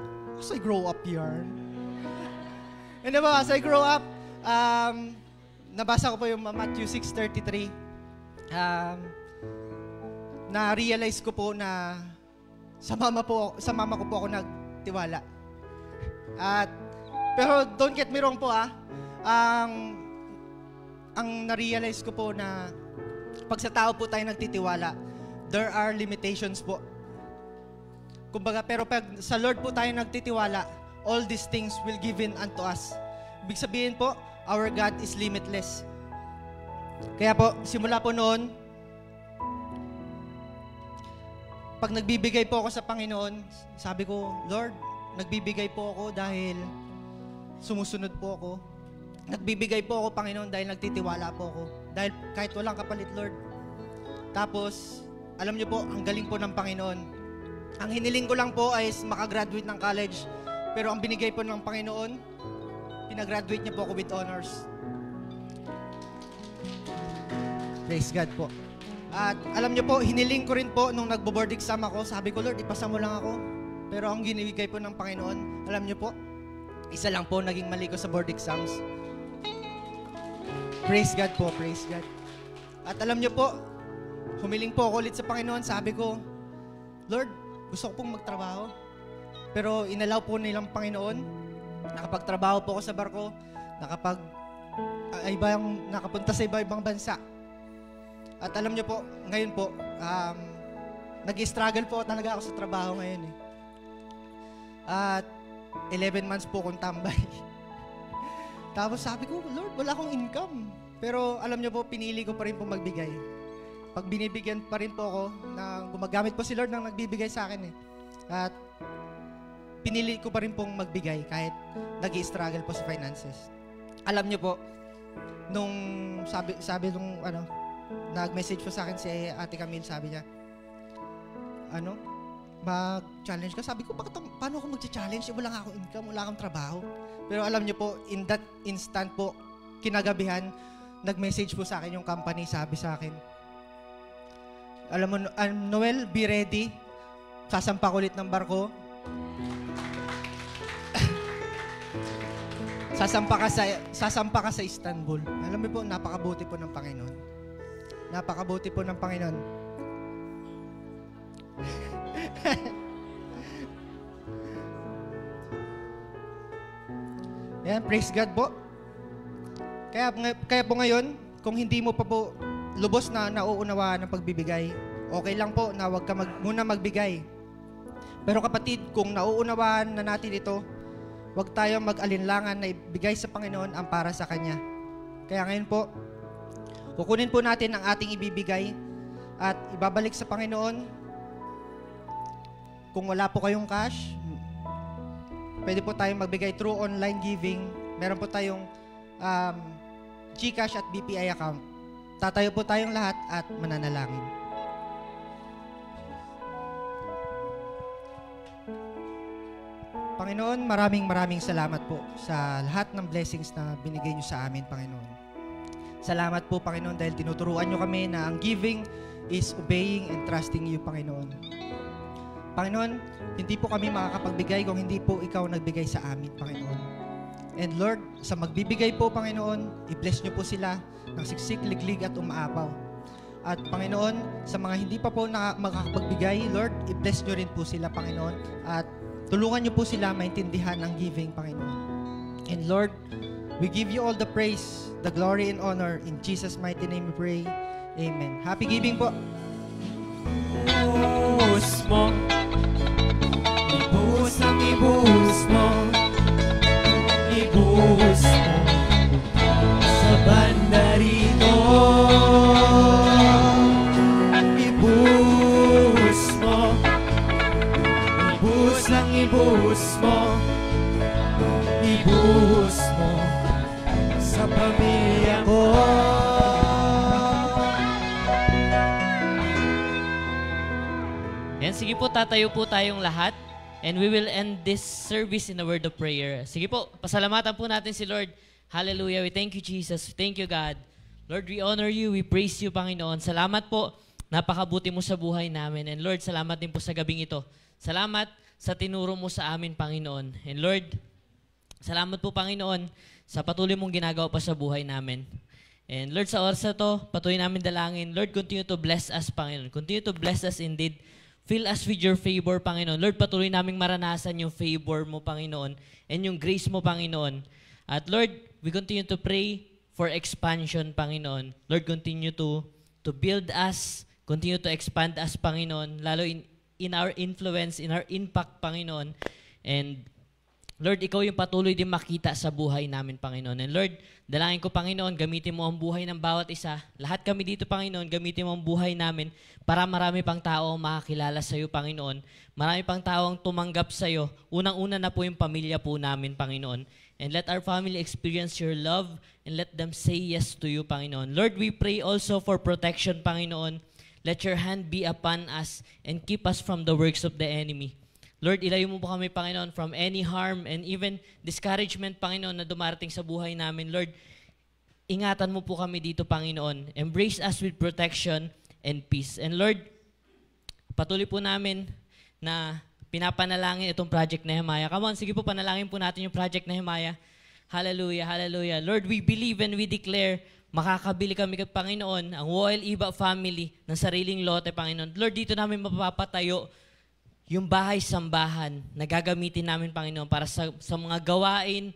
yarn. And diba, as I grow up, nabasa ko po yung Matthew 6:33. Na-realize ko po na sa mama ko po ako nagtiwala. Pero don't get me wrong po ang na-realize ko po na pag sa tao po tayo nagtitiwala, there are limitations po. Kumbaga, pero pag sa Lord po tayo nagtitiwala, all these things will given unto us. Ibig sabihin po, our God is limitless. Kaya po, simula po noon, pag nagbibigay po ako sa Panginoon, sabi ko, Lord, nagbibigay po ako dahil sumusunod po ako. Nagbibigay po ako, Panginoon, dahil nagtitiwala po ako. Dahil kahit walang kapalit, Lord. Tapos, alam niyo po, ang galing po ng Panginoon. Ang hiniling ko lang po ay makagraduate ng college. Pero ang binigay po ng Panginoon, pinagraduate niya po ako with honors. Praise God po. At alam niyo po, hiniling ko rin po nung nagbo-board exam ako, sabi ko, Lord, ipasa mo lang ako. Pero ang ginibigay po ng Panginoon, alam niyo po, isa lang po naging mali ko sa board exams. Praise God po, praise God. At alam niyo po, humiling po ako ulit sa Panginoon, sabi ko, Lord, gusto ko pong magtrabaho. Pero inalaw po nilang Panginoon, nakapagtrabaho po ako sa barko, nakapunta sa iba-ibang bansa. At alam niyo po, ngayon po, nag-struggle po talaga ako sa trabaho ngayon eh. At 11 months po akong tambay. Tapos sabi ko, Lord, wala akong income. Pero alam niyo po, pinili ko pa rin po magbigay. Pag binibigyan pa rin po ako, gumagamit po si Lord ng nagbibigay sa akin eh. At pinili ko pa rin pong magbigay kahit nag-i-struggle po sa finances. Alam niyo po, nung sabi nung nag-message po sa akin si Ate Camille, sabi niya, mag-challenge ka. Sabi ko, paano ako mag-challenge? Wala nga akong income, wala akong trabaho. Pero alam niyo po, in that instant po, kinagabihan, nag-message po sa akin yung company, sabi sa akin, alam mo, Noel, be ready. Sasampa ko ulit ng barko. Sasampa ka sa Istanbul. Alam mo po, napakabuti po ng Panginoon. Napakabuti po ng Panginoon. Yan, praise God po. Kaya po ngayon, kung hindi mo pa po lubos na nauunawaan ng pagbibigay, okay lang po na huwag ka muna magbigay. Pero kapatid, kung nauunawaan na natin ito, huwag tayong mag-alinlangan na ibigay sa Panginoon ang para sa Kanya. Kaya ngayon po, kukunin po natin ang ating ibibigay at ibabalik sa Panginoon. Kung wala po kayong cash, pwede po tayong magbigay through online giving. Meron po tayong GCash at BPI account. Tatayo po tayong lahat at mananalangin. Panginoon, maraming salamat po sa lahat ng blessings na binigay niyo sa amin, Panginoon. Salamat po, Panginoon, dahil tinuturuan niyo kami na ang giving is obeying and trusting you, Panginoon. Panginoon, hindi po kami makakapagbigay kung hindi po ikaw nagbigay sa amin, Panginoon. And Lord, sa magbibigay po, Panginoon, i-bless niyo po sila ng siksik, liglig at umaapaw. At Panginoon, sa mga hindi pa po makakapagbigay, Lord, i-bless niyo rin po sila, Panginoon. At tulungan niyo po sila maintindihan ang giving, Panginoon. And Lord, we give you all the praise, the glory, and honor. In Jesus' mighty name we pray. Amen. Happy giving po. Ibuhos mo, ibuhos ang ibuhos mo, ibuhos mo sa banda rito. Ibuhos mo, ibuhos ang ibuhos mo, ibuhos mo sa pamilya ko. Yan, sige po, tatayo po tayong lahat. And we will end this service in a word of prayer. Sige po, pasalamatan po natin si Lord. Hallelujah. We thank you, Jesus. Thank you, God. Lord, we honor you. We praise you, Panginoon. Salamat po. Napakabuti mo sa buhay namin. And Lord, salamat din po sa gabing ito. Salamat sa tinuro mo sa amin, Panginoon. And Lord, salamat po, Panginoon, sa patuloy mong ginagawa pa sa buhay namin. And Lord, sa oras na to, patuloy namin dalangin. Lord, continue to bless us, Panginoon. Continue to bless us indeed. Fill us with your favor, Panginoon. Lord, patuloy naming maranasan yung favor mo, Panginoon, and yung grace mo, Panginoon. At Lord, we continue to pray for expansion, Panginoon. Lord, continue to build us, continue to expand us, Panginoon, lalo in our influence, in our impact, Panginoon. And Lord, ikaw yung patuloy din makita sa buhay namin, Panginoon. And Lord, dalangin ko, Panginoon, gamitin mo ang buhay ng bawat isa. Lahat kami dito, Panginoon, gamitin mo ang buhay namin para marami pang tao ang makakilala sa iyo, Panginoon. Marami pang tao ang tumanggap sa iyo. Unang-una na po yung pamilya po namin, Panginoon. And let our family experience your love and let them say yes to you, Panginoon. Lord, we pray also for protection, Panginoon. Let your hand be upon us and keep us from the works of the enemy. Lord, ilayo mo po kami, Panginoon, from any harm and even discouragement, Panginoon, na dumarating sa buhay namin. Lord, ingatan mo po kami dito, Panginoon. Embrace us with protection and peace. And Lord, patuloy po namin na pinapanalangin itong Project Nehemiah. Come on, sige po, panalangin po natin yung Project Nehemiah. Hallelujah, hallelujah. Lord, we believe and we declare, makakabili kami, Panginoon, ang Woel Iba family ng sariling lote, Panginoon. Lord, dito namin mapapatayo yung bahay-sambahan na gagamitin namin, Panginoon, para sa mga gawain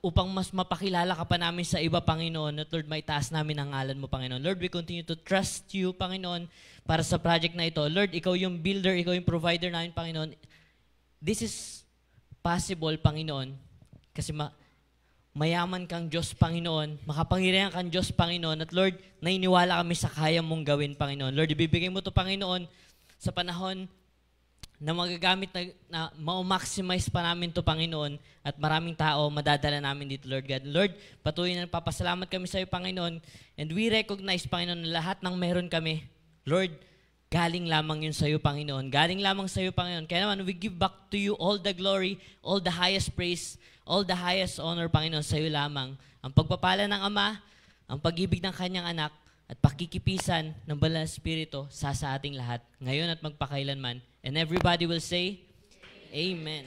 upang mas mapakilala ka pa namin sa iba, Panginoon. At Lord, may taas namin ang ngalan mo, Panginoon. Lord, we continue to trust you, Panginoon, para sa project na ito. Lord, ikaw yung builder, ikaw yung provider namin, Panginoon. This is possible, Panginoon, kasi mayaman kang Diyos, Panginoon. Makapangyarihan kang Diyos, Panginoon. At Lord, nainiwala kami sa kaya mong gawin, Panginoon. Lord, ibibigay mo to, Panginoon, sa panahon na magagamit na ma-maximize pa namin to, Panginoon, at maraming tao madadala namin dito, Lord God. Lord, patuloy na papasalamat kami sa iyo, Panginoon, and we recognize, Panginoon, na lahat ng meron kami, Lord, galing lamang yun sa iyo, Panginoon. Galing lamang sa iyo, Panginoon. Kaya naman, we give back to you all the glory, all the highest praise, all the highest honor, Panginoon, sa iyo lamang. Ang pagpapala ng Ama, ang pag-ibig ng Kanyang Anak, at pakikipisan ng Banal na Espiritu sa ating lahat, ngayon at magpakailanman. And everybody will say, Amen.